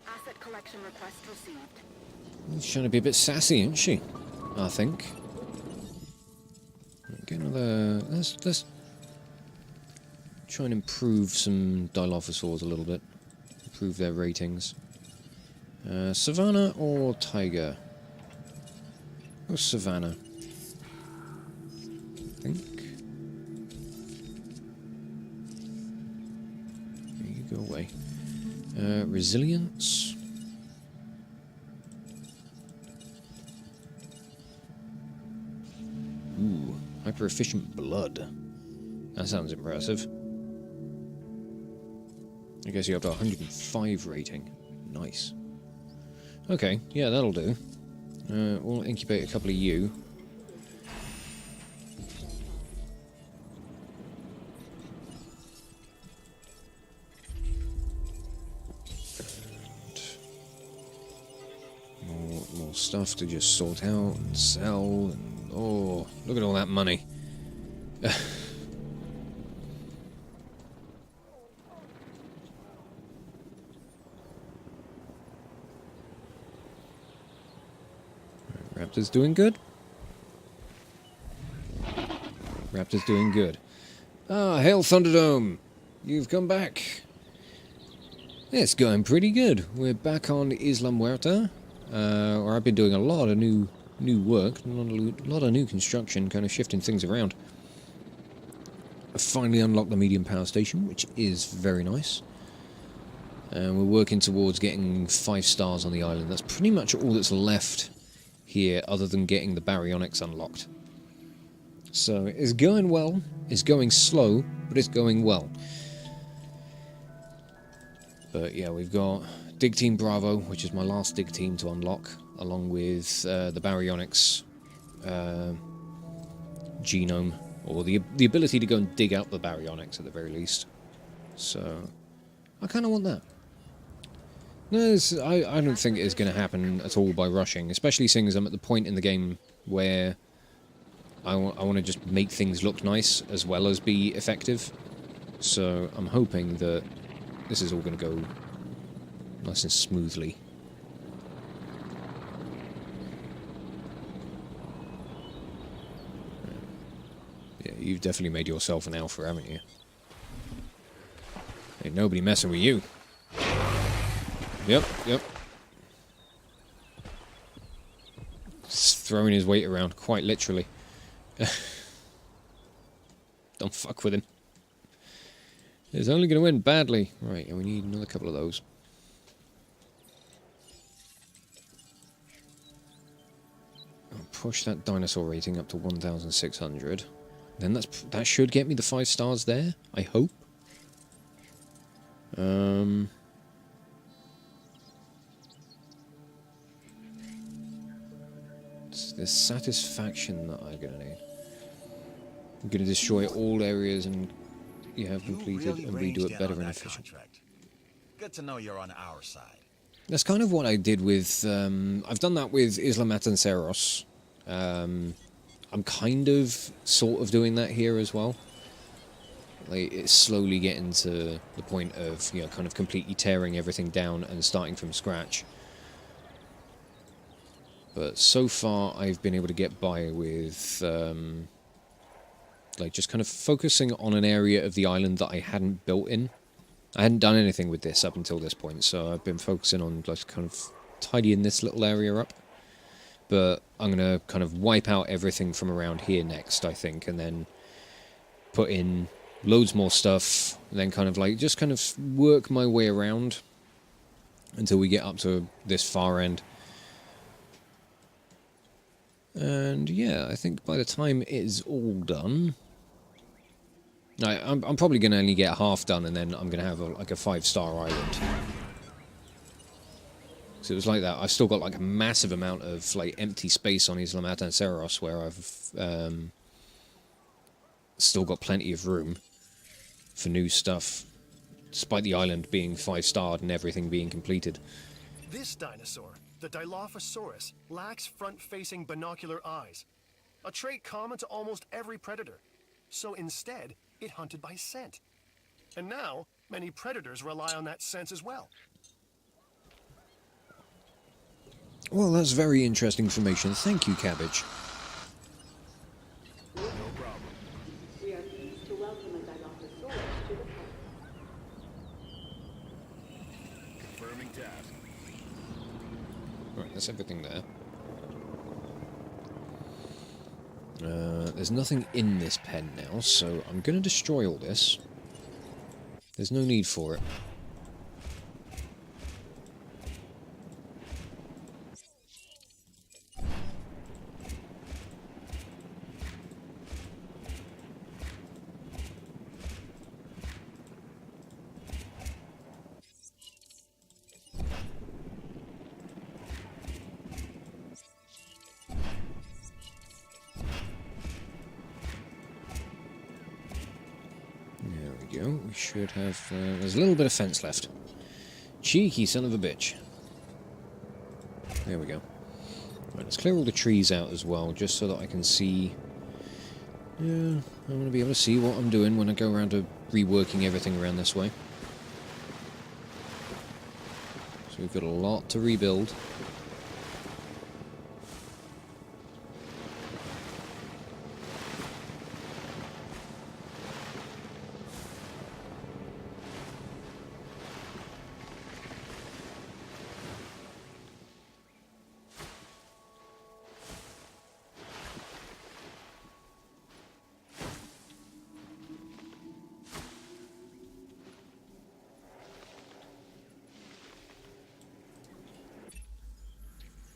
Speaker 3: Asset collection request received.
Speaker 1: She's trying to be a bit sassy, isn't she? I think. Get another. Let's try and improve some Dilophosaurs a little bit. Improve their ratings. Savannah or Tiger? Or Savannah? I think. There you go away. Resilience. Ooh, hyper-efficient blood. That sounds impressive. I guess you're up to 105 rating. Nice. Okay, yeah, that'll do. We'll incubate a couple of you. And more stuff to just sort out and sell. And, oh, look at all that money. Raptor's doing good. Raptor's doing good. Ah, hail Thunderdome! You've come back. It's going pretty good. We're back on Isla Muerta, where I've been doing a lot of new work, a lot of new construction, kind of shifting things around. I finally unlocked the medium power station, which is very nice. And we're working towards getting 5 stars on the island. That's pretty much all that's left here, other than getting the baryonyx unlocked. So it's going well. It's going slow, but it's going well. But yeah, we've got Dig Team Bravo, which is my last dig team to unlock, along with the baryonyx genome, or the ability to go and dig out the baryonyx at the very least. So I kind of want that. No, I don't think it's going to happen at all by rushing, especially seeing as I'm at the point in the game where I want to just make things look nice as well as be effective. So I'm hoping that this is all going to go nice and smoothly. Yeah, you've definitely made yourself an alpha, haven't you? Ain't nobody messing with you. Yep. Just throwing his weight around, quite literally. Don't fuck with him. He's only going to win badly. Right, and we need another couple of those. I'll push that dinosaur rating up to 1,600. Then that should get me the 5 stars there, I hope. It's the satisfaction that I'm going to need. I'm going to destroy all areas and you have completed and redo it better and efficient.
Speaker 9: Good to know you're on our side.
Speaker 1: That's kind of what I did with... I've done that with Isla Muerta. I'm kind of, sort of doing that here as well. Like, it's slowly getting to the point of, you know, kind of completely tearing everything down and starting from scratch. But so far, I've been able to get by with, like, just kind of focusing on an area of the island that I hadn't built in. I hadn't done anything with this up until this point, so I've been focusing on, like, kind of tidying this little area up. But I'm going to kind of wipe out everything from around here next, I think, and then put in loads more stuff, and then kind of, like, just kind of work my way around until we get up to this far end. And yeah, I think by the time it is all done... I'm probably going to only get half done, and then I'm going to have like a 5-star island. So it was like that. I've still got like a massive amount of like empty space on Isla Muerta where I've still got plenty of room for new stuff, despite the island being 5-starred and everything being completed.
Speaker 6: This dinosaur, the Dilophosaurus, lacks front-facing binocular eyes, a trait common to almost every predator. So instead, it hunted by scent. And now, many predators rely on that sense as well.
Speaker 1: Well, that's very interesting information. Thank you, Cabbage.
Speaker 2: No problem.
Speaker 10: We are pleased to welcome a Dilophosaurus to the park.
Speaker 2: Confirming task.
Speaker 1: Right, that's everything there. There's nothing in this pen now, so I'm going to destroy all this. There's no need for it. We should have... there's a little bit of fence left. Cheeky son of a bitch. There we go. Right, let's clear all the trees out as well, just so that I can see... Yeah, I'm going to be able to see what I'm doing when I go around to reworking everything around this way. So we've got a lot to rebuild.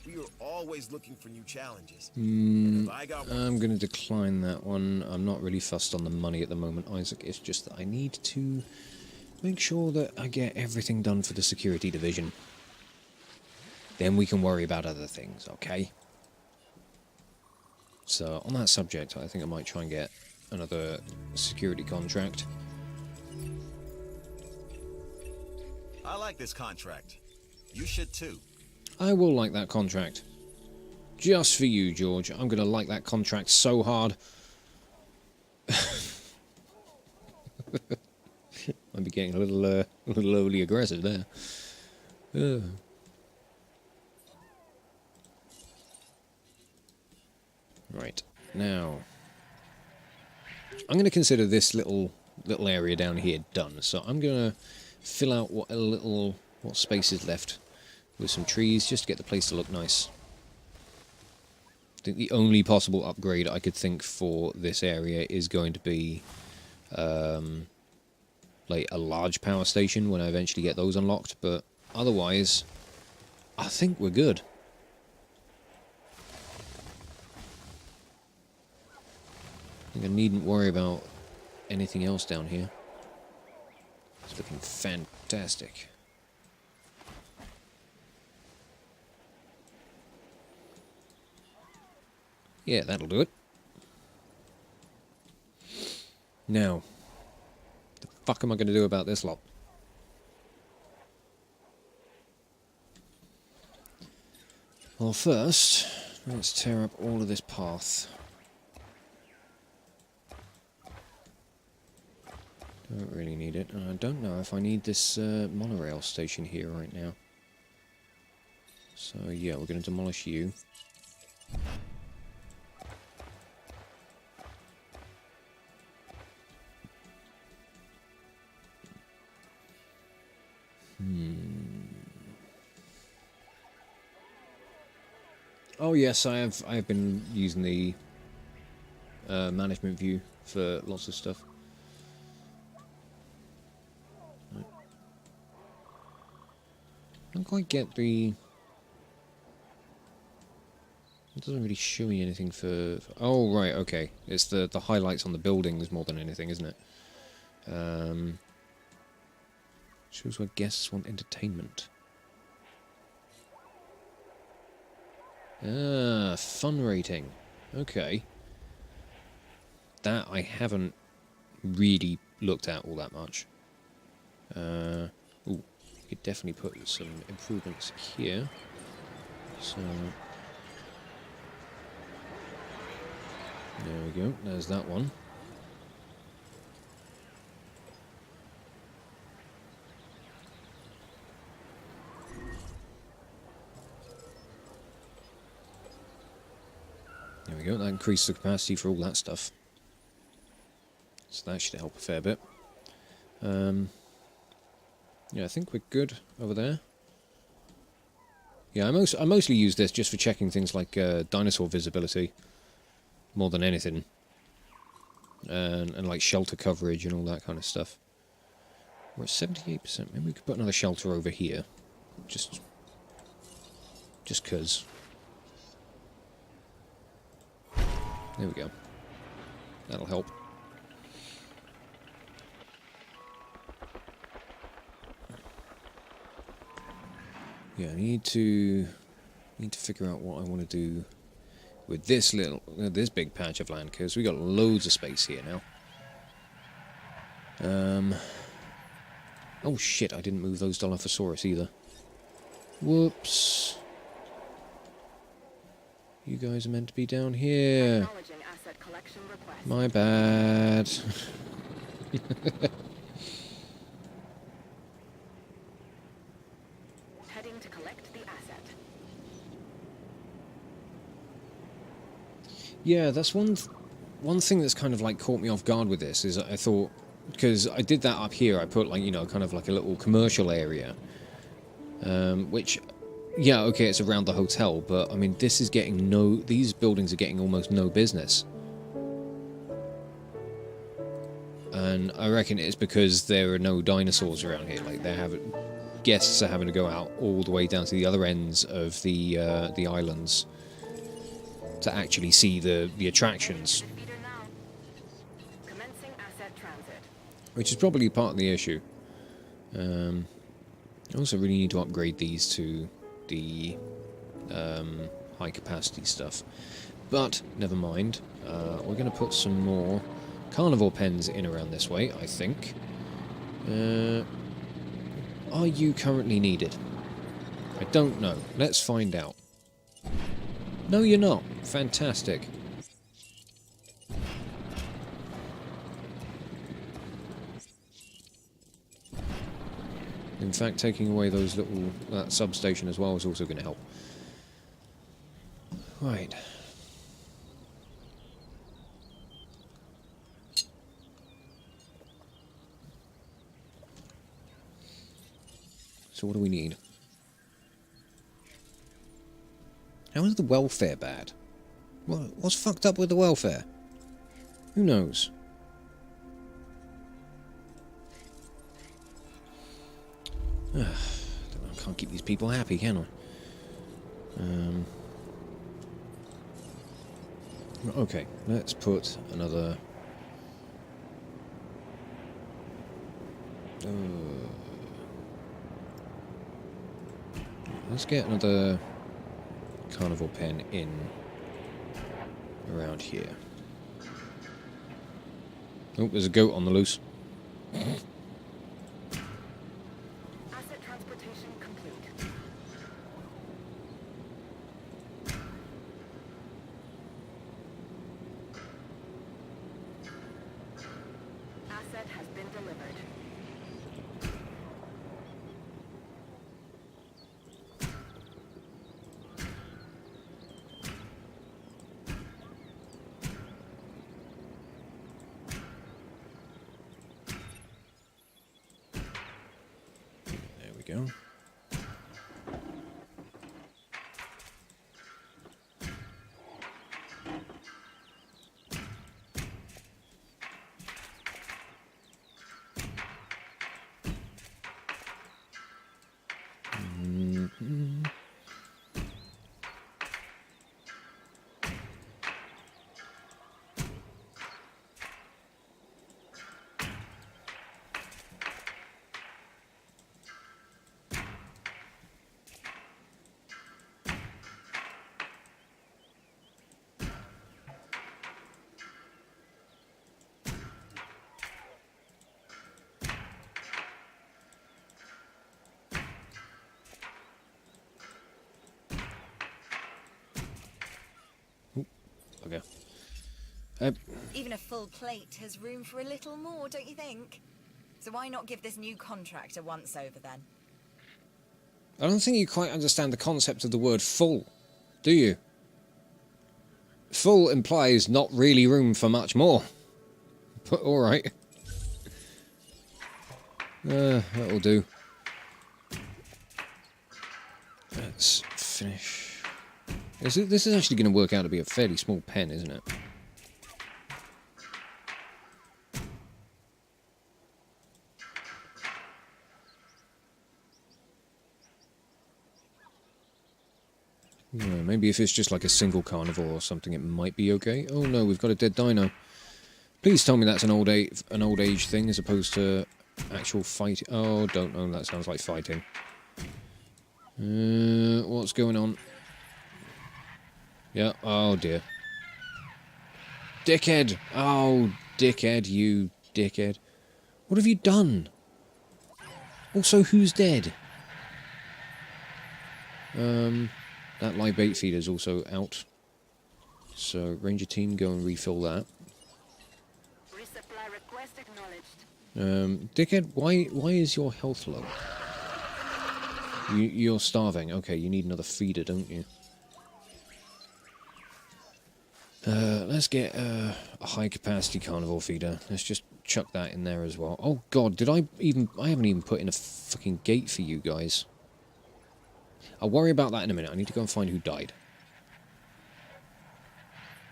Speaker 4: We are always looking for new challenges. And if I got one,
Speaker 1: I'm going to decline that one. I'm not really fussed on the money at the moment, Isaac. It's just that I need to make sure that I get everything done for the security division. Then we can worry about other things, okay? So, on that subject, I think I might try and get another security contract.
Speaker 9: I like this contract. You should too.
Speaker 1: I will like that contract. Just for you, George. I'm going to like that contract so hard. I'd be getting a little overly aggressive there. Right, now... I'm going to consider this little area down here done. So I'm going to fill out what space is left with some trees, just to get the place to look nice. I think the only possible upgrade I could think for this area is going to be like a large power station when I eventually get those unlocked, but otherwise I think we're good. I think I needn't worry about anything else down here. It's looking fantastic. Yeah, that'll do it. Now, the fuck am I going to do about this lot? Well, first, let's tear up all of this path. Don't really need it. And I don't know if I need this monorail station here right now. So, yeah, we're going to demolish you. Oh yes, I have been using the management view for lots of stuff. Right. I don't quite get the... It doesn't really show me anything for... Oh right, okay. It's the highlights on the buildings more than anything, isn't it? Shows where guests want entertainment. Ah, fun rating. Okay. That I haven't really looked at all that much. Ooh, could definitely put some improvements here. So there we go. There's that one. There we go. That increased the capacity for all that stuff. So that should help a fair bit. Yeah, I think we're good over there. Yeah, I mostly use this just for checking things like dinosaur visibility, more than anything, and like shelter coverage and all that kind of stuff. We're at 78%. Maybe we could put another shelter over here, just 'cause. There we go. That'll help. Yeah, I need to figure out what I want to do with this this big patch of land, because we got loads of space here now. Oh shit! I didn't move those Dilophosaurus either. Whoops! You guys are meant to be down here. My bad.
Speaker 3: Heading to collect the asset.
Speaker 1: Yeah, that's one thing that's kind of like caught me off guard with this is I thought, because I did that up here, I put like, you know, kind of like a little commercial area, which, yeah, okay, it's around the hotel, but I mean, this is getting these buildings are getting almost no business. And I reckon it's because there are no dinosaurs around here. Like, guests are having to go out all the way down to the other ends of the islands to actually see the attractions.
Speaker 3: Commencing asset transit.
Speaker 1: Which is probably part of the issue. I also really need to upgrade these to the high capacity stuff. But, never mind. We're going to put some more carnivore pens in around this way, I think. Are you currently needed? I don't know. Let's find out. No, you're not. Fantastic. In fact, taking away those that substation as well is also going to help. Right. So what do we need? How is the welfare bad? What's fucked up with the welfare? Who knows? I can't keep these people happy, can I? Okay, let's put another... let's get another carnivore pen in around here. Oh, there's a goat on the loose.
Speaker 3: Asset transportation complete. Asset has been delivered.
Speaker 1: Go. bugger.
Speaker 7: Even a full plate has room for a little more, don't you think? So why not give this new contract a once-over, then?
Speaker 1: I don't think you quite understand the concept of the word full, do you? Full implies not really room for much more. But alright. That'll do. Let's finish. This is actually going to work out to be a fairly small pen, isn't it? Yeah, maybe if it's just like a single carnivore or something, it might be okay. Oh no, we've got a dead dino. Please tell me that's an old age thing as opposed to actual fight. Oh, don't know. That sounds like fighting. What's going on? Yeah. Oh dear. Dickhead. Oh, dickhead. You dickhead. What have you done? Also, who's dead? That live bait feeder is also out. So, Ranger team, go and refill that.
Speaker 3: Resupply request acknowledged.
Speaker 1: Dickhead, why is your health low? You're starving. Okay, you need another feeder, don't you? Let's get a high capacity carnivore feeder. Let's just chuck that in there as well. Oh god, I haven't even put in a fucking gate for you guys. I'll worry about that in a minute. I need to go and find who died.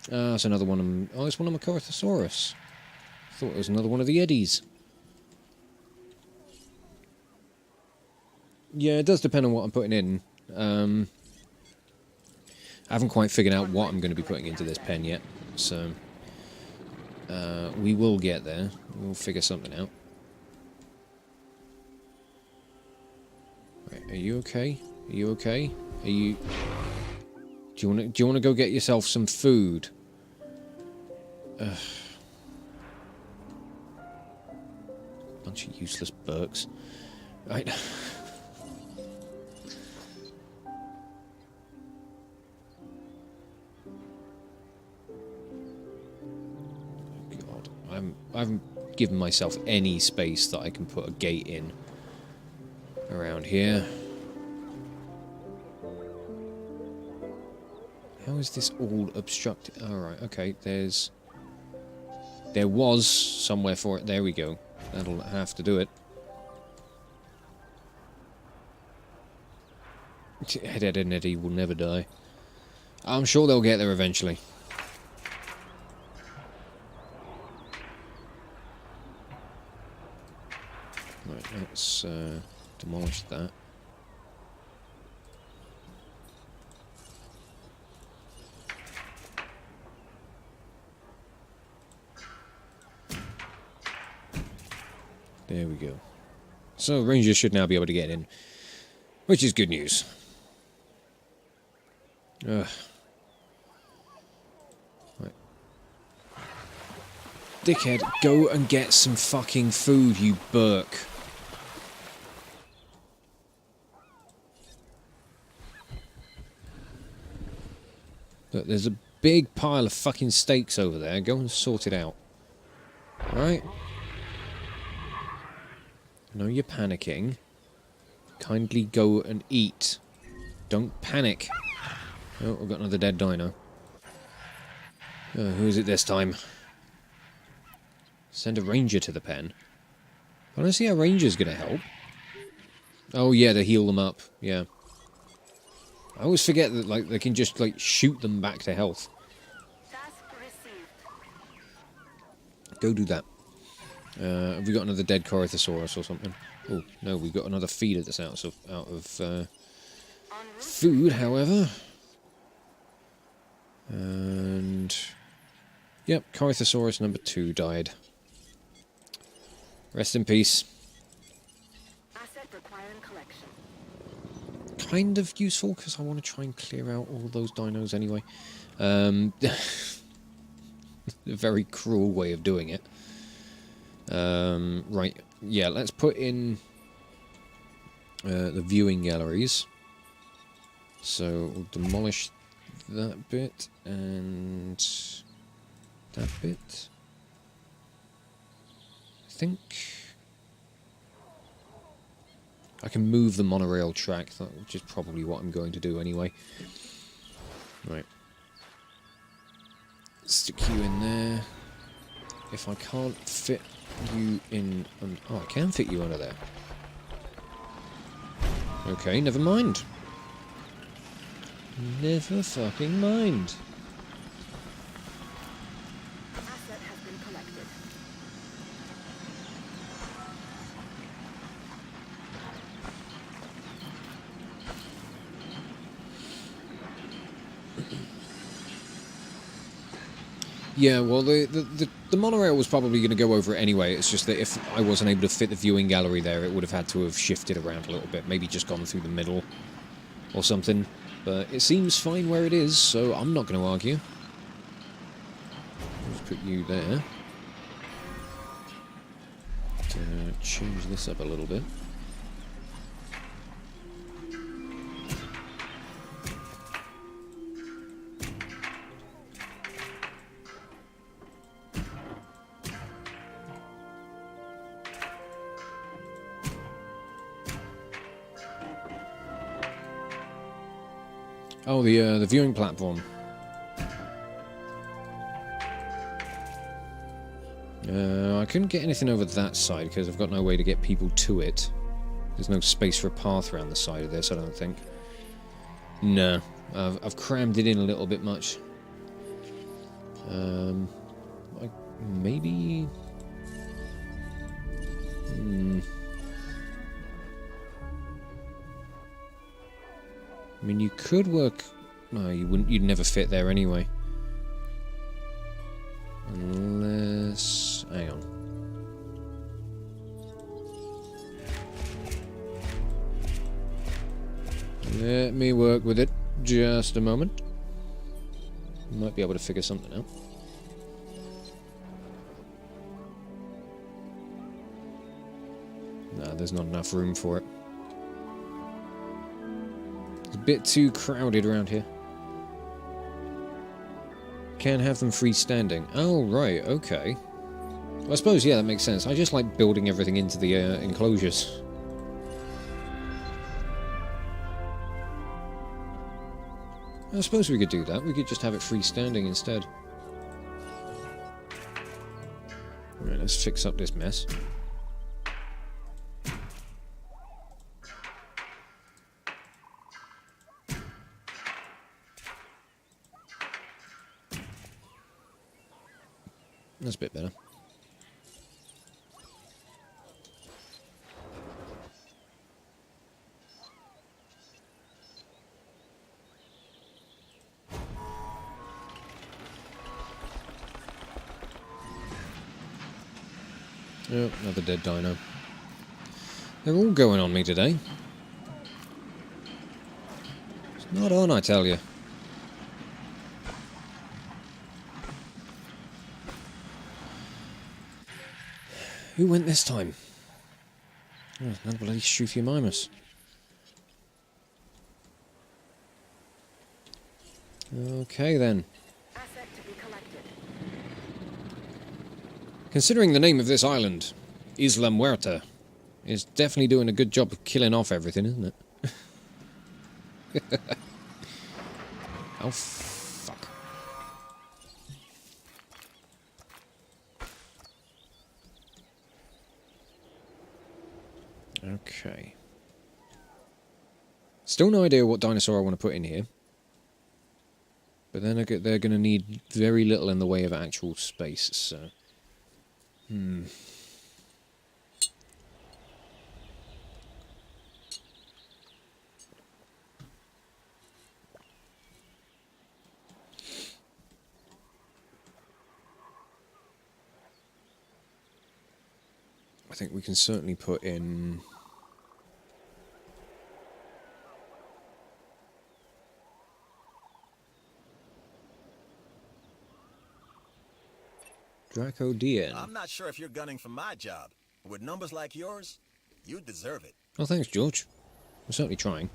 Speaker 1: That's another one of them. Oh, it's one of my Corythosaurus. Thought it was another one of the Eddies. Yeah, it does depend on what I'm putting in. I haven't quite figured out what I'm going to be putting into this pen yet, so we will get there. We'll figure something out. Right, are you okay? Are you okay? Are you? Do you want to go get yourself some food? Bunch of useless Burks. Right. God, I haven't given myself any space that I can put a gate in around here. How is this all obstructed? Alright, okay, there was somewhere for it. There we go. That'll have to do it. Ed and Eddie will never die. I'm sure they'll get there eventually. Right, let's demolish that. There we go. So, Rangers should now be able to get in, which is good news. Ugh. Right. Dickhead, go and get some fucking food, you Burke. Look, there's a big pile of fucking steaks over there. Go and sort it out. Alright? I know you're panicking. Kindly go and eat. Don't panic. Oh, we've got another dead dino. Who is it this time? Send a ranger to the pen. I don't see how ranger's gonna help. Oh yeah, to heal them up. Yeah. I always forget that like they can just like shoot them back to health.
Speaker 3: Task received.
Speaker 1: Go do that. Have we got another dead Corythosaurus or something? Oh, no, we've got another feeder that's out of food, however. And... Yep, Corythosaurus number 2 died. Rest in peace.
Speaker 3: Asset requiring collection.
Speaker 1: Kind of useful, because I want to try and clear out all those dinos anyway. A very cruel way of doing it. Right, yeah, let's put in the viewing galleries. So we'll demolish that bit and that bit. I think I can move the monorail track, which is probably what I'm going to do anyway. Right. Stick you in there. If I can't fit you in... oh, I can fit you under there. Okay, never mind. Never fucking mind.
Speaker 3: Asset has been collected.
Speaker 1: Yeah, well, the monorail was probably going to go over it anyway. It's just that if I wasn't able to fit the viewing gallery there, it would have had to have shifted around a little bit. Maybe just gone through the middle or something. But it seems fine where it is, so I'm not going to argue. Let's put you there. Change this up a little bit. Oh, the viewing platform. I couldn't get anything over that side because I've got no way to get people to it. There's no space for a path around the side of this, I don't think. No, I've crammed it in a little bit much. Maybe... I mean, you could work... No, you wouldn't. You'd never fit there anyway. Unless... Hang on. Let me work with it. Just a moment. Might be able to figure something out. Nah, there's not enough room for it. It's a bit too crowded around here. Can't have them freestanding. Oh, right, okay. Well, I suppose, yeah, that makes sense. I just like building everything into the enclosures. I suppose we could do that. We could just have it freestanding instead. Alright, let's fix up this mess. That's a bit better. Oh, another dead dino. They're all going on me today. It's not on, I tell you. Who went this time? Oh, another bloody Hymans. Okay then.
Speaker 3: Asset to be collected.
Speaker 1: Considering the name of this island, Isla Muerta, is definitely doing a good job of killing off everything, isn't it? Oh, fuck. Okay. Still no idea what dinosaur I want to put in here. But then they're going to need very little in the way of actual space, so... I think we can certainly put in... Dracodian.
Speaker 9: I'm not sure if you're gunning for my job. With numbers like yours, you deserve it.
Speaker 1: Oh, thanks, George. I'm certainly trying.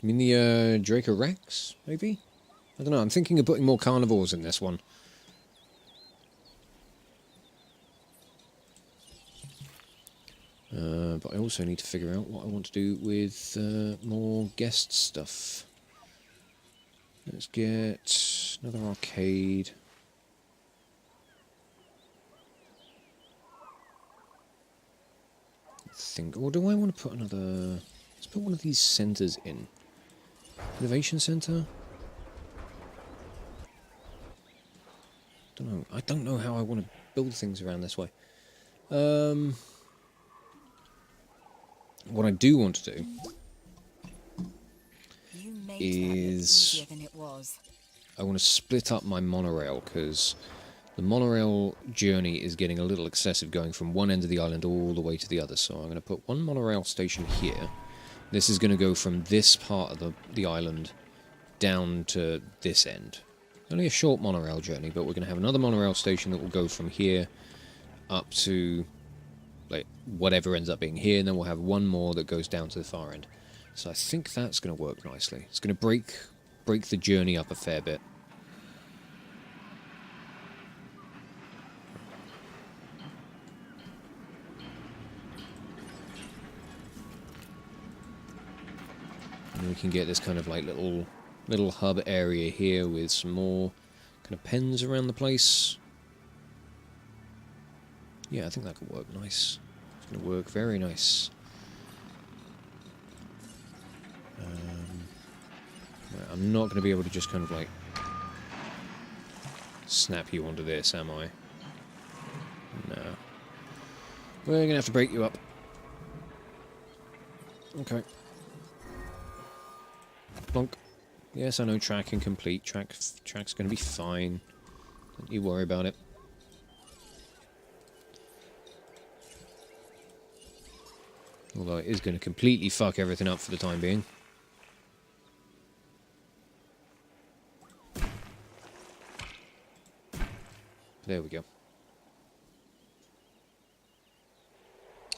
Speaker 1: You mean the Draco Rex, maybe? I don't know, I'm thinking of putting more carnivores in this one. But I also need to figure out what I want to do with more guest stuff. Let's get another arcade. Or do I want to put another... Let's put one of these centres in. Innovation Centre? Don't know. I don't know how I want to build things around this way. What I do want to do is I want to split up my monorail, because the monorail journey is getting a little excessive, going from one end of the island all the way to the other. So I'm going to put one monorail station here. This is going to go from this part of the island down to this end. Only a short monorail journey, but we're going to have another monorail station that will go from here up to like whatever ends up being here, and then we'll have one more that goes down to the far end. So I think that's going to work nicely. It's going to break the journey up a fair bit. And we can get this kind of like little hub area here with some more kind of pens around the place. Yeah, I think that could work nice. It's going to work very nice. Right, I'm not going to be able to just kind of like snap you onto this, am I? No. We're going to have to break you up. Okay. Plonk. Yes, I know, track incomplete. Track's going to be fine. Don't you worry about it. Although it is going to completely fuck everything up for the time being. There we go.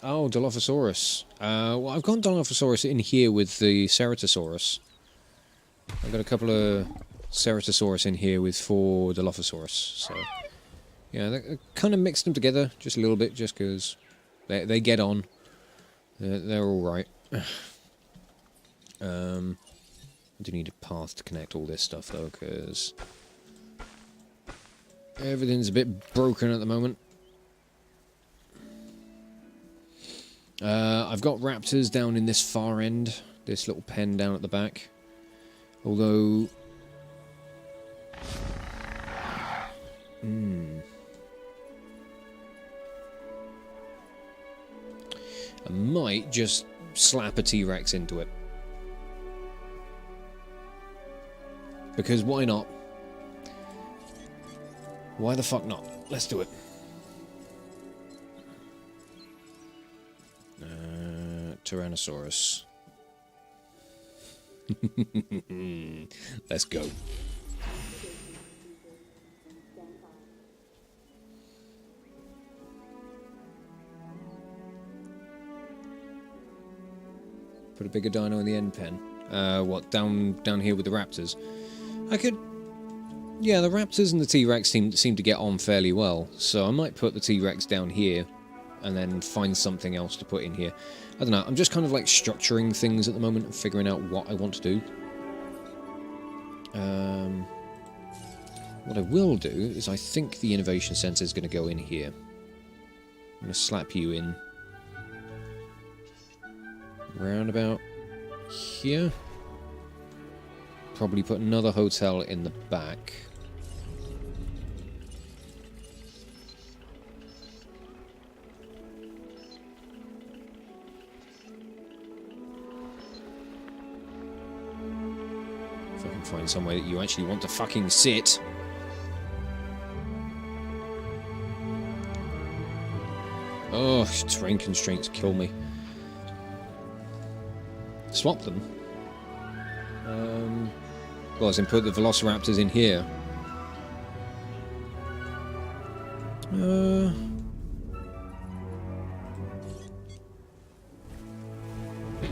Speaker 1: Oh, Dilophosaurus. Well, I've got Dilophosaurus in here with the Ceratosaurus. I've got a couple of Ceratosaurus in here with 4 Dilophosaurus. So, yeah, I kind of mixed them together just a little bit, just because they get on. They're all right. I do need a path to connect all this stuff, though, because everything's a bit broken at the moment. I've got raptors down in this far end, this little pen down at the back. Although... I might just slap a T-Rex into it. Because why not? Why the fuck not? Let's do it. Tyrannosaurus. Let's go. Put a bigger dino in the end pen. What, down here with the raptors? I could... Yeah, the raptors and the T-Rex seem to get on fairly well, so I might put the T-Rex down here and then find something else to put in here. I don't know, I'm just kind of like structuring things at the moment and figuring out what I want to do. What I will do is I think the Innovation Centre is going to go in here. I'm going to slap you in round about here. Probably put another hotel in the back. If I can find somewhere that you actually want to fucking sit. Oh, terrain constraints kill me. Swap them. Well, as in put the Velociraptors in here.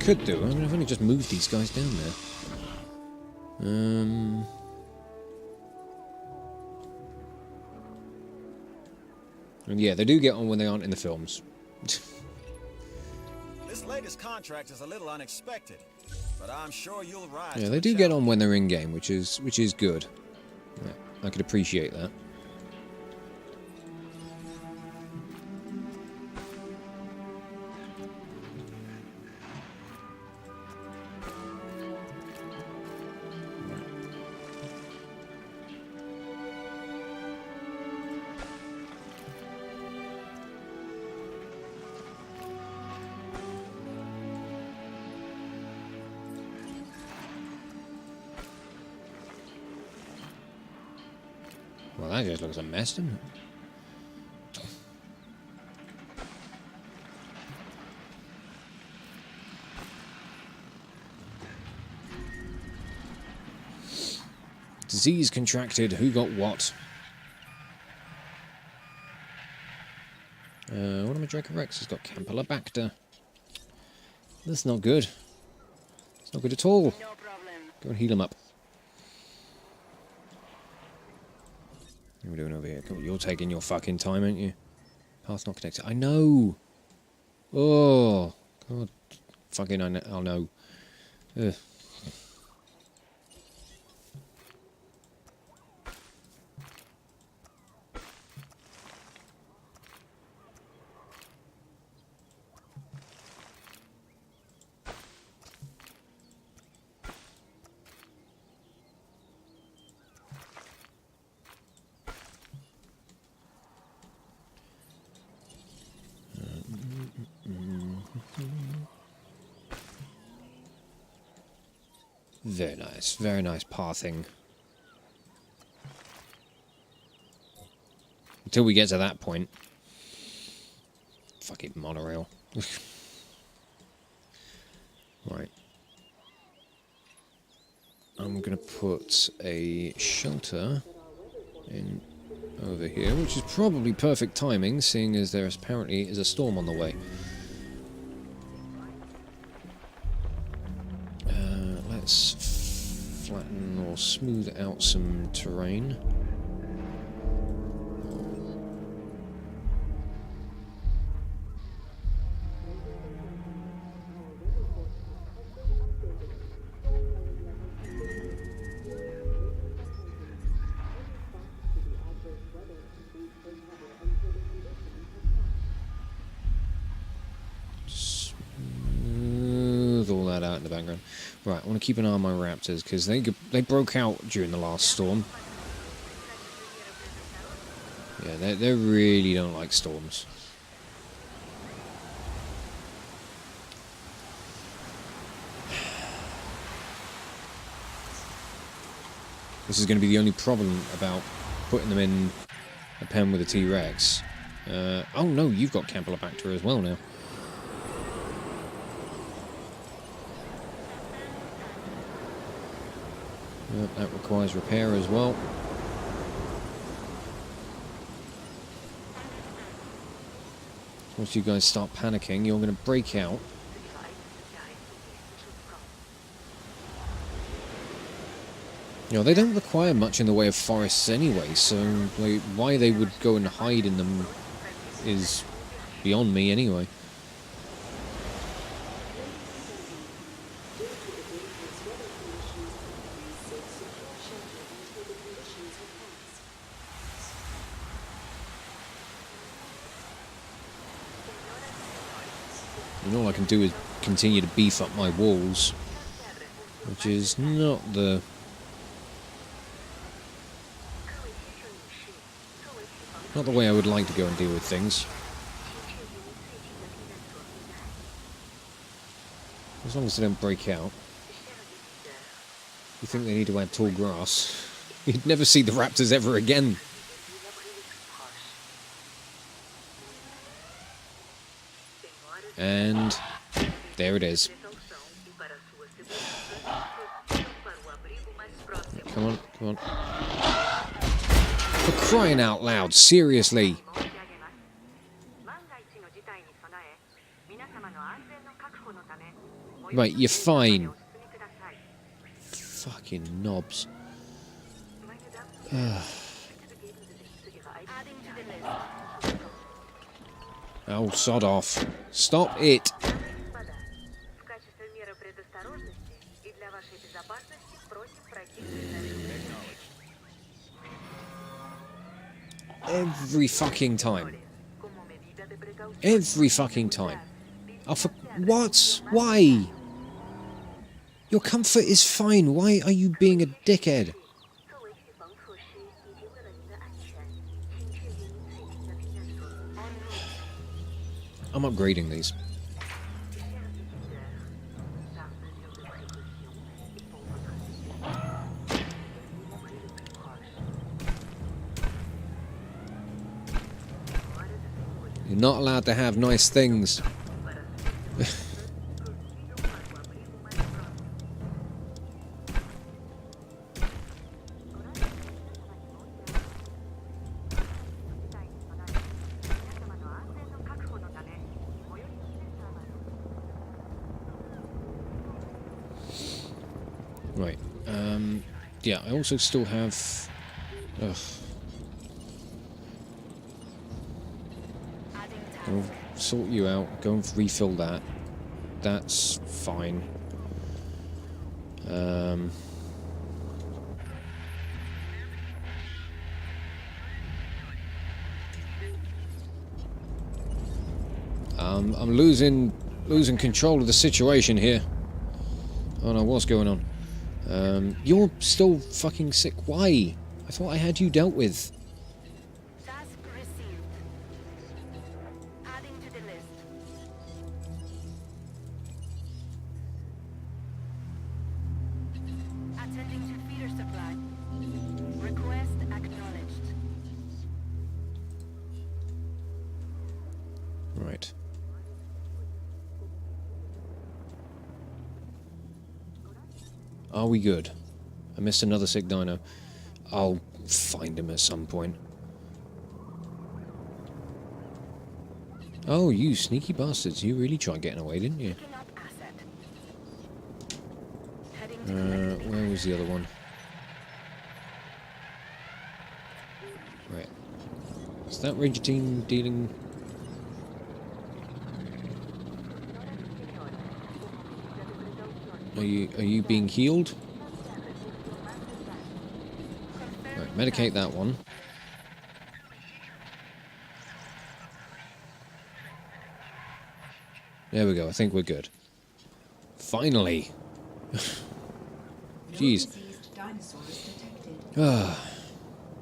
Speaker 1: could do. I mean, I've only just moved these guys down there. And yeah, they do get on when they aren't in the films.
Speaker 9: This latest contract is a little unexpected, but I'm sure you'll rise.
Speaker 1: Yeah,
Speaker 9: to
Speaker 1: they
Speaker 9: the
Speaker 1: do get
Speaker 9: challenge.
Speaker 1: on when they're in game, which is good. Yeah, I could appreciate that. Well, that just looks a mess, doesn't it? Disease contracted. Who got what? One of my Dracorex has got Campylobacter. That's not good. It's not good at all. Go and heal him up. What are we doing over here? Come on, you're taking your fucking time, aren't you? Path not connected. I know! Oh! God. Fucking I'll know. Ugh. Very nice pathing. Until we get to that point. Fucking monorail. Right. I'm gonna put a shelter in over here, which is probably perfect timing, seeing as there apparently is a storm on the way. Let's flatten or smooth out some terrain. Smooth all that out in the background. Right, I want to keep an eye on my raptors, because they broke out during the last storm. Yeah, they really don't like storms. This is going to be the only problem about putting them in a pen with a T-Rex. Oh no, you've got Campylobacter as well now. Yep, that requires repair as well. Once you guys start panicking, you're going to break out. You know, they don't require much in the way of forests anyway, so like, why they would go and hide in them is beyond me anyway. And all I can do is continue to beef up my walls, which is not the way I would like to go and deal with things. As long as they don't break out. You think they need to add tall grass? You'd never see the raptors ever again. And there it is. Come on, come on. For crying out loud, seriously. Right, you're fine. Fucking knobs. Oh, sod off. Stop it. Every fucking time. Every fucking time. Oh, for what? Why? Your comfort is fine. Why are you being a dickhead? I'm upgrading these. You're not allowed to have nice things. Right. Yeah, I also still have... Ugh. I'll sort you out. Go and refill that. That's fine. I'm losing control of the situation here. Oh no, what's going on? You're still fucking sick. Why? I thought I had you dealt with.
Speaker 3: Task received. Adding to the list. Attending to feeder supply. Request acknowledged.
Speaker 1: Right. Are we good? I missed another sick dino. I'll find him at some point. Oh, you sneaky bastards. You really tried getting away, didn't you?
Speaker 3: Picking up asset. Heading to
Speaker 1: Where was the other one? Right. Is that Ranger team dealing... Are you being healed? Right, medicate that one. There we go, I think we're good. Finally! Jeez. Ah,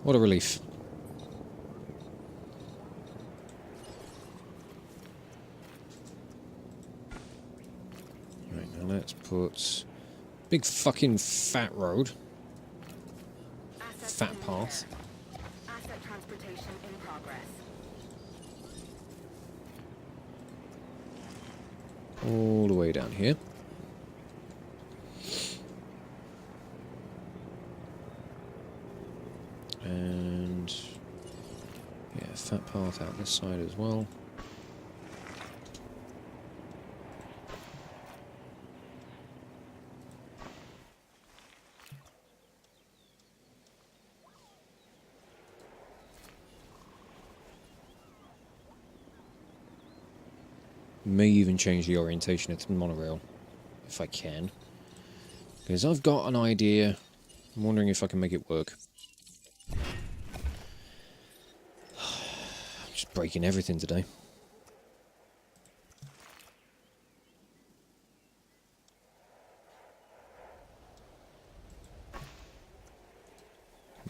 Speaker 1: what a relief. Right, now let's put big fucking fat road. Fat path.
Speaker 3: asset transportation in progress.
Speaker 1: All the way down here. And yeah, fat path out this side as well. May even change the orientation of the monorail, if I can. Because I've got an idea. I'm wondering if I can make it work. I'm just breaking everything today.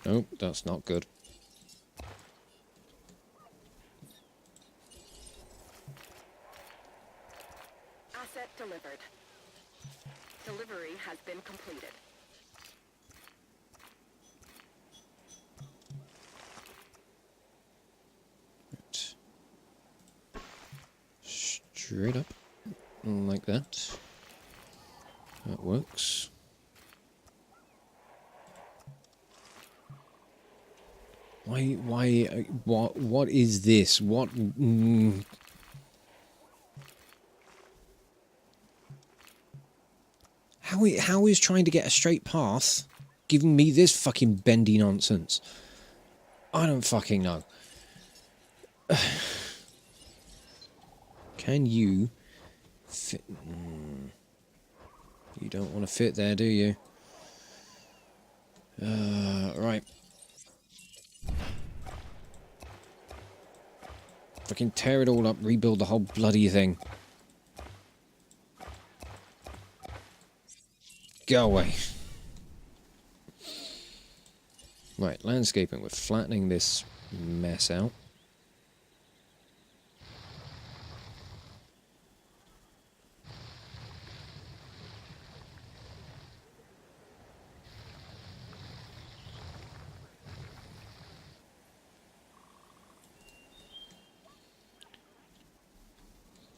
Speaker 1: Nope, that's not good.
Speaker 3: Asset delivered. Delivery has been completed.
Speaker 1: Right. Straight up. Like that. That works. What is this? What? How is trying to get a straight path giving me this fucking bendy nonsense? I don't fucking know. Can you fit? You don't want to fit there, do you? Right. Fucking tear it all up, rebuild the whole bloody thing. Go away. Right, landscaping. We're flattening this mess out.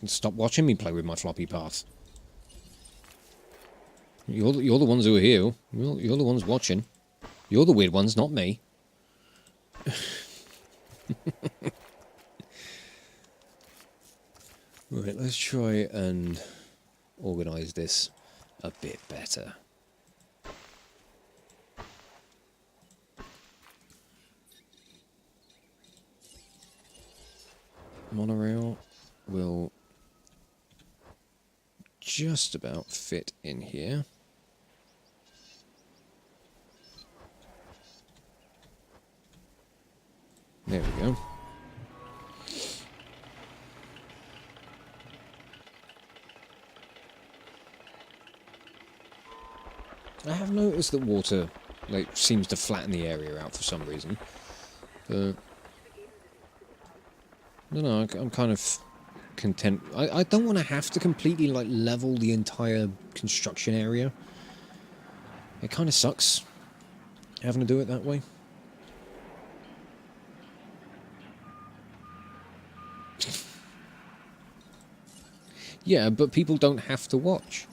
Speaker 1: And stop watching me play with my floppy path. You're the ones who are here. You're the ones watching. You're the weird ones, not me. Right, let's try and organise this a bit better. Monorail will just about fit in here. There we go. I have noticed that water, like, seems to flatten the area out for some reason. But I don't know, I'm kind of content. I don't want to have to completely, like, level the entire construction area. It kind of sucks having to do it that way. Yeah, but people don't have to watch.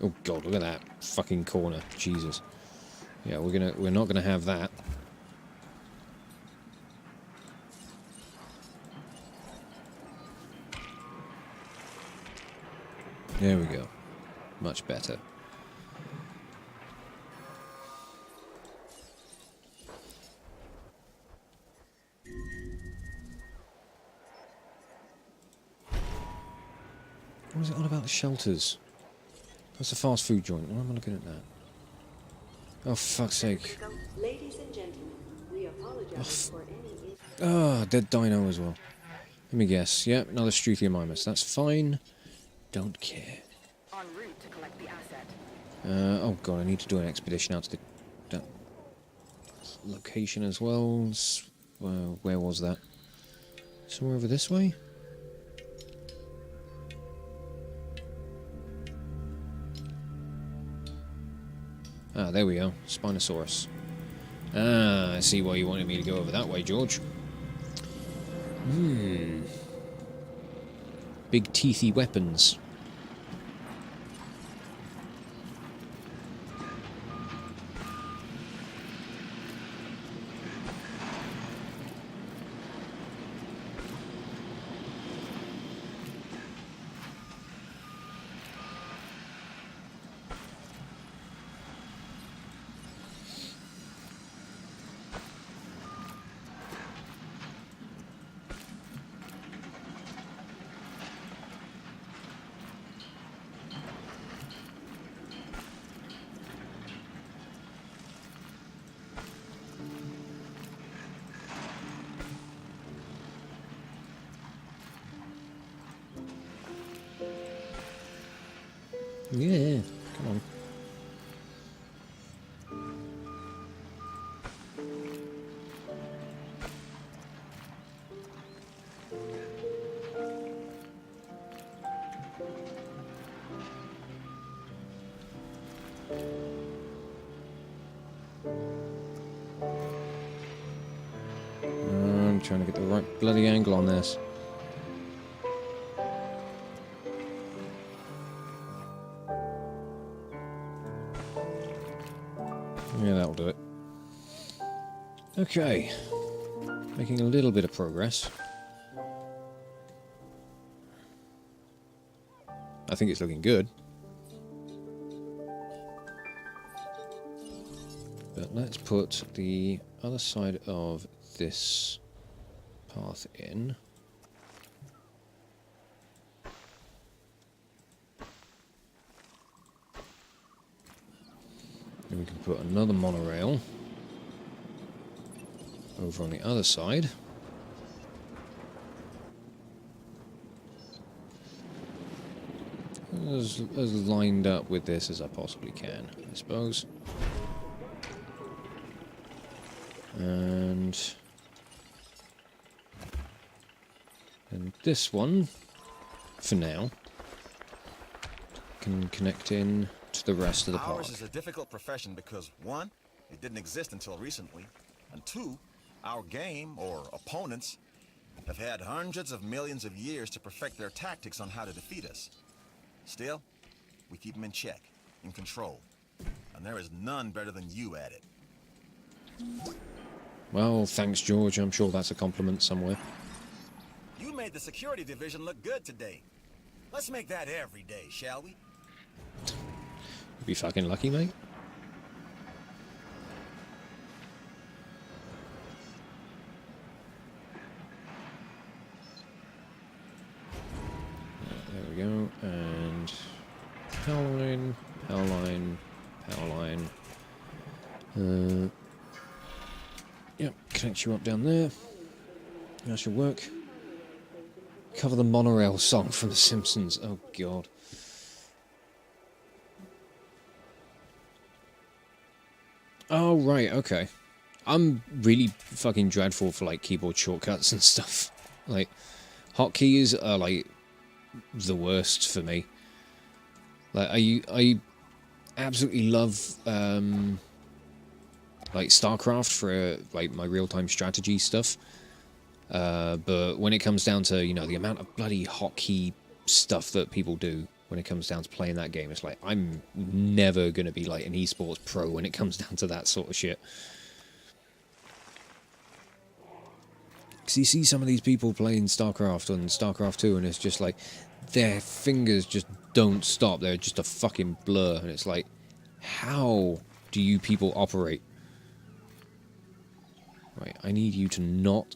Speaker 1: Oh god, look at that fucking corner. Jesus. Yeah, we're not gonna have that. There we go. Much better. What was it on about the shelters? That's a fast food joint. Why am I looking at that? Oh, fuck's sake.
Speaker 10: Ladies and gentlemen, we apologize for any...
Speaker 1: Ah, dead dino as well. Let me guess. Yep, another Struthiomimus. That's fine. Don't care.
Speaker 3: En route to collect the asset.
Speaker 1: Oh god, I need to do an expedition out to that location as well. Where was that? Somewhere over this way? Ah, there we go. Spinosaurus. Ah, I see why you wanted me to go over that way, George. Big teethy weapons. Yeah, come on. I'm trying to get the right bloody angle on this. Yeah, that'll do it. Okay. Making a little bit of progress. I think it's looking good. But let's put the other side of this path in. And we can put another monorail over on the other side. As lined up with this as I possibly can, I suppose. And this one, for now, can connect in to the rest of the park.
Speaker 9: Ours is a difficult profession because, one, it didn't exist until recently, and two, our game, or opponents, have had hundreds of millions of years to perfect their tactics on how to defeat us. Still, we keep them in check, in control, and there is none better than you at it.
Speaker 1: Well, thanks, George. I'm sure that's a compliment somewhere.
Speaker 9: You made the security division look good today. Let's make that every day, shall we?
Speaker 1: You'd be fucking lucky, mate. There we go. And power line, power line, power line. Yep, connect you up down there. That should work. Cover the monorail song from The Simpsons. Oh, God. Oh, right, okay. I'm really fucking dreadful for, like, keyboard shortcuts and stuff. Like, hotkeys are, like, the worst for me. Like, I absolutely love, like, StarCraft for, like, my real-time strategy stuff. But when it comes down to, you know, the amount of bloody hotkey stuff that people do when it comes down to playing that game, it's like, I'm never going to be, like, an esports pro when it comes down to that sort of shit. Because you see some of these people playing StarCraft and StarCraft 2, and it's just like, their fingers just don't stop. They're just a fucking blur. And it's like, how do you people operate? Right, I need you to not...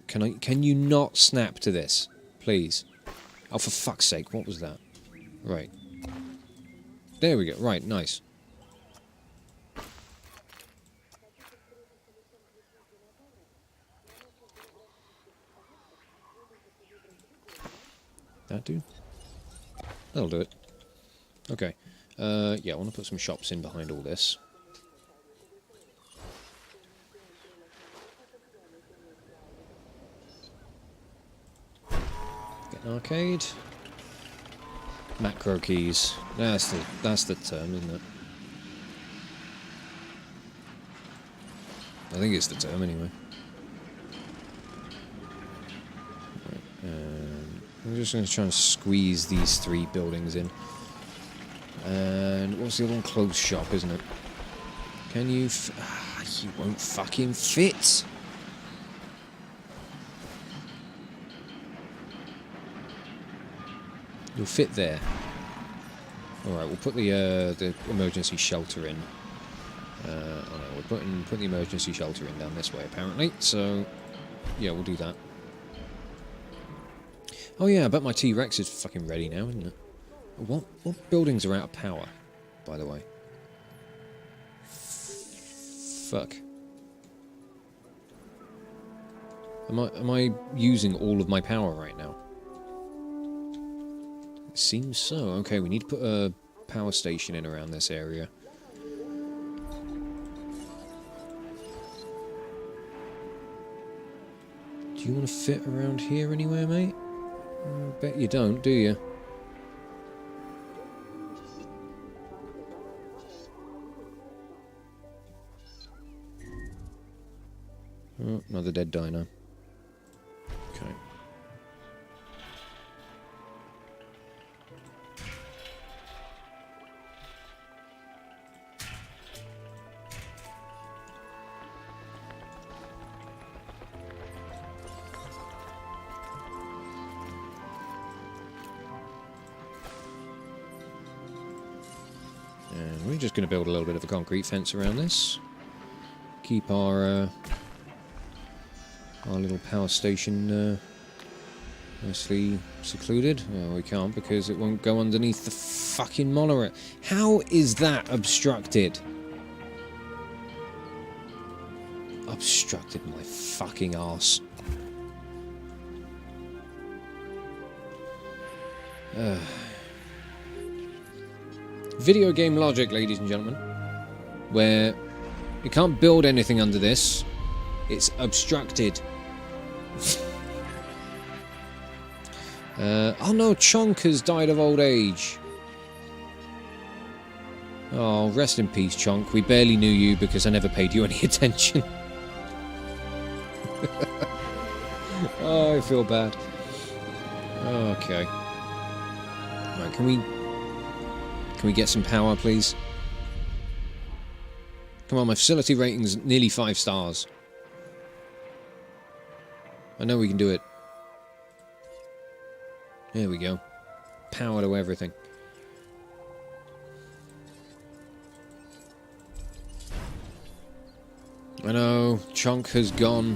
Speaker 1: Can you not snap to this? Please. Oh, for fuck's sake, what was that? Right. There we go. Right, nice. That do? That'll do it. Okay. Yeah, I want to put some shops in behind all this. Get an arcade. Macro keys. That's the term, isn't it? I think it's the term anyway. Right, I'm just going to try and squeeze these 3 buildings in. And what's the other one? Clothes shop, isn't it? Can you... you won't fucking fit! You'll fit there. Alright, we'll put the emergency shelter in. Oh no, we're putting the emergency shelter in down this way, apparently. So, yeah, we'll do that. Oh yeah, I bet my T-Rex is fucking ready now, isn't it? What buildings are out of power, by the way? Fuck. Am I using all of my power right now? It seems so. Okay, we need to put a power station in around this area. Do you want to fit around here anywhere, mate? I bet you don't, do you? Oh, another dead dino. Okay. And we're just going to build a little bit of a concrete fence around this. Keep our little power station nicely secluded. Well, we can't because it won't go underneath the fucking monorail. How is that obstructed? Obstructed my fucking arse. Video game logic, ladies and gentlemen, where you can't build anything under this. It's obstructed. Oh no, Chonk has died of old age. Oh, rest in peace, Chonk. We barely knew you because I never paid you any attention. Oh, I feel bad. Okay. Right, can we get some power, please? Come on, my facility rating's nearly 5 stars. I know we can do it. There we go. Power to everything. I know, Chunk has gone.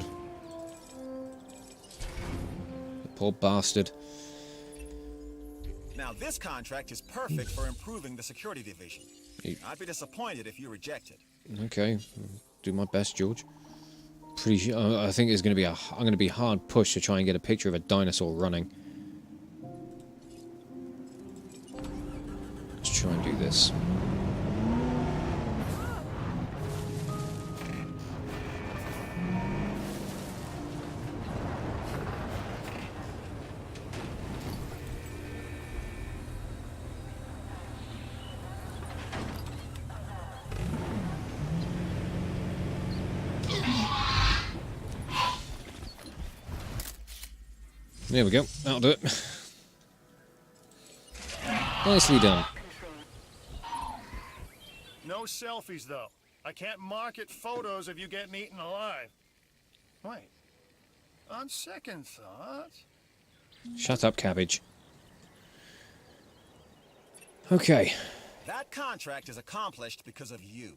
Speaker 1: The poor bastard.
Speaker 9: Now this contract is perfect for improving the security division. I'd be disappointed if you reject it.
Speaker 1: Okay, do my best, George. Pretty sure. I think it's going to be I'm going to be hard pushed to try and get a picture of a dinosaur running. Let's try and do this. There we go. That'll do it. Nicely done.
Speaker 6: No selfies, though. I can't market photos of you getting eaten alive. Wait. On second thought...
Speaker 1: Shut up, cabbage. Okay.
Speaker 9: That contract is accomplished because of you.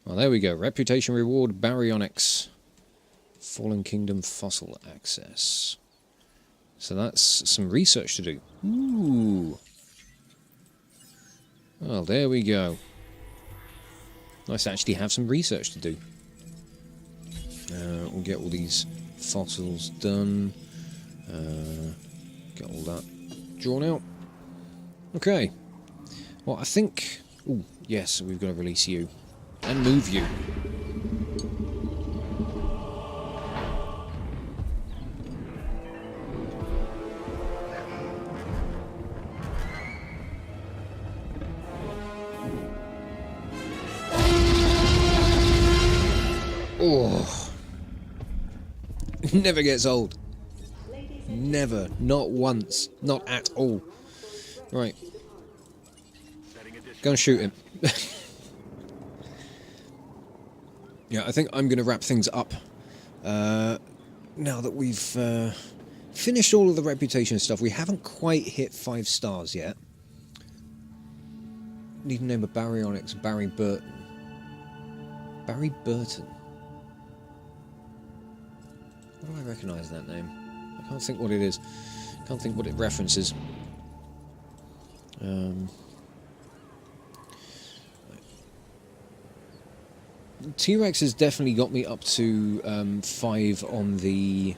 Speaker 1: Well, there we go. Reputation reward baryonyx. Fallen Kingdom fossil access. So that's some research to do. Ooh. Well, there we go. Nice to actually have some research to do. We'll get all these fossils done. Get all that drawn out. Okay. Well, I think... Ooh, yes, we've got to release you. And move you. Oh. Never gets old. Never. Not once. Not at all. Right. Go and shoot him. Yeah, I think I'm going to wrap things up. Now that we've finished all of the reputation stuff, we haven't quite hit 5 stars yet. Need to name a baryonyx, Barry Burton. Barry Burton. Why do I recognise that name? I can't think what it is. Can't think what it references. T-Rex has definitely got me up to 5 on the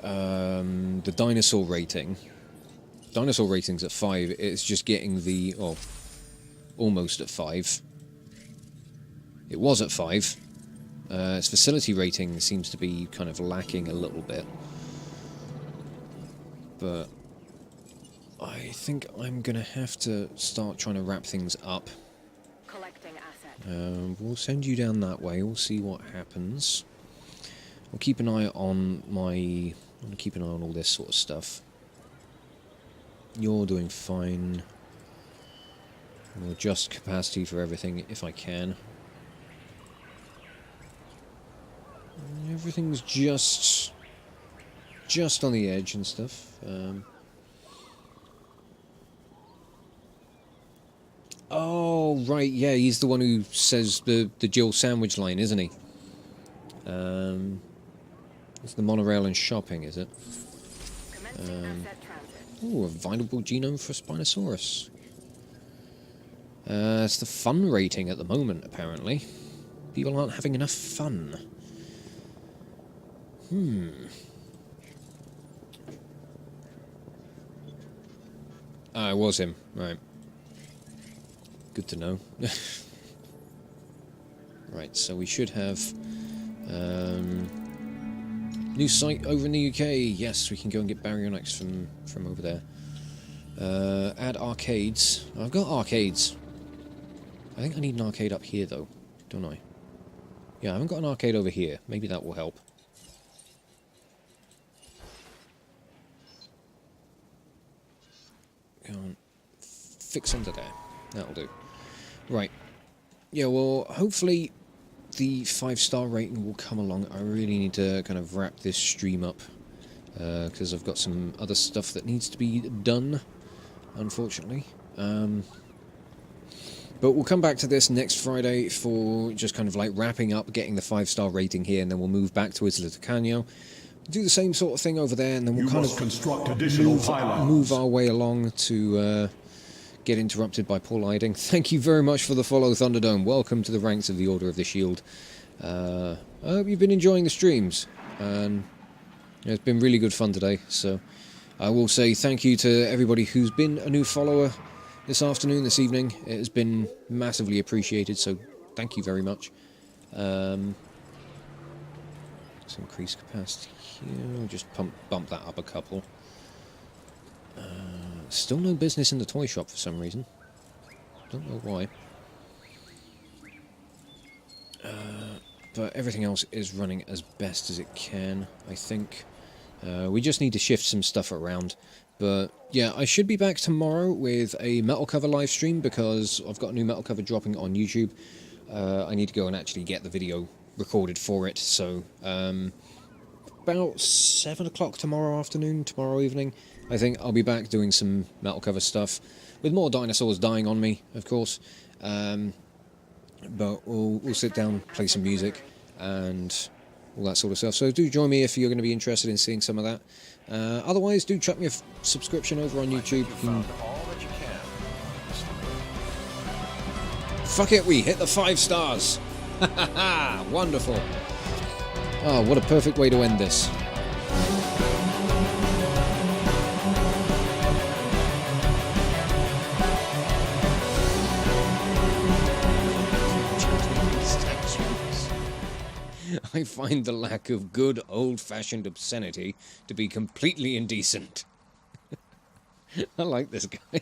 Speaker 1: dinosaur rating. Dinosaur rating's at 5. It's just getting the... Oh, almost at 5. It was at 5. Its facility rating seems to be kind of lacking a little bit. But I think I'm going to have to start trying to wrap things up.
Speaker 3: Collecting asset.
Speaker 1: We'll send you down that way. We'll see what happens. I'll keep an eye on my... I'll keep an eye on all this sort of stuff. You're doing fine. I'll adjust capacity for everything if I can. Everything's just on the edge and stuff. Oh, right, yeah, he's the one who says the Jill sandwich line, isn't he? It's the monorail and shopping, is it? Oh, a viable genome for Spinosaurus. It's the fun rating at the moment, apparently. People aren't having enough fun. Ah, it was him. Right. Good to know. Right, so we should have... new site over in the UK. Yes, we can go and get baryonyx from over there. Add arcades. I've got arcades. I think I need an arcade up here, though. Don't I? Yeah, I haven't got an arcade over here. Maybe that will help. Go on. Fix under there. That'll do. Right. Yeah, well, hopefully the 5-star rating will come along. I really need to kind of wrap this stream up. Because I've got some other stuff that needs to be done, unfortunately. But we'll come back to this next Friday for just kind of like wrapping up, getting the 5-star rating here, and then we'll move back to Isla Tucano. Do the same sort of thing over there, and then we'll kind of
Speaker 2: construct additional
Speaker 1: move our way along to get interrupted by Paul Iding. Thank you very much for the follow, Thunderdome. Welcome to the ranks of the Order of the Shield. I hope you've been enjoying the streams, and it's been really good fun today. So I will say thank you to everybody who's been a new follower this afternoon, this evening. It has been massively appreciated, so thank you very much. Let's increase capacity here. I'll just bump that up a couple. Still no business in the toy shop for some reason. Don't know why. But everything else is running as best as it can, I think. We just need to shift some stuff around. But yeah, I should be back tomorrow with a metal cover live stream because I've got a new metal cover dropping on YouTube. I need to go and actually get the video recorded for it. So about 7 o'clock tomorrow evening, I think I'll be back doing some metal cover stuff with more dinosaurs dying on me, of course. But we'll sit down, play some music, and all that sort of stuff. So do join me if you're going to be interested in seeing some of that. Otherwise, do chuck me a subscription over on YouTube. Fuck it, we hit the 5 stars! Ha ha ha! Wonderful! Oh, what a perfect way to end this. I find the lack of good old-fashioned obscenity to be completely indecent. I like this guy.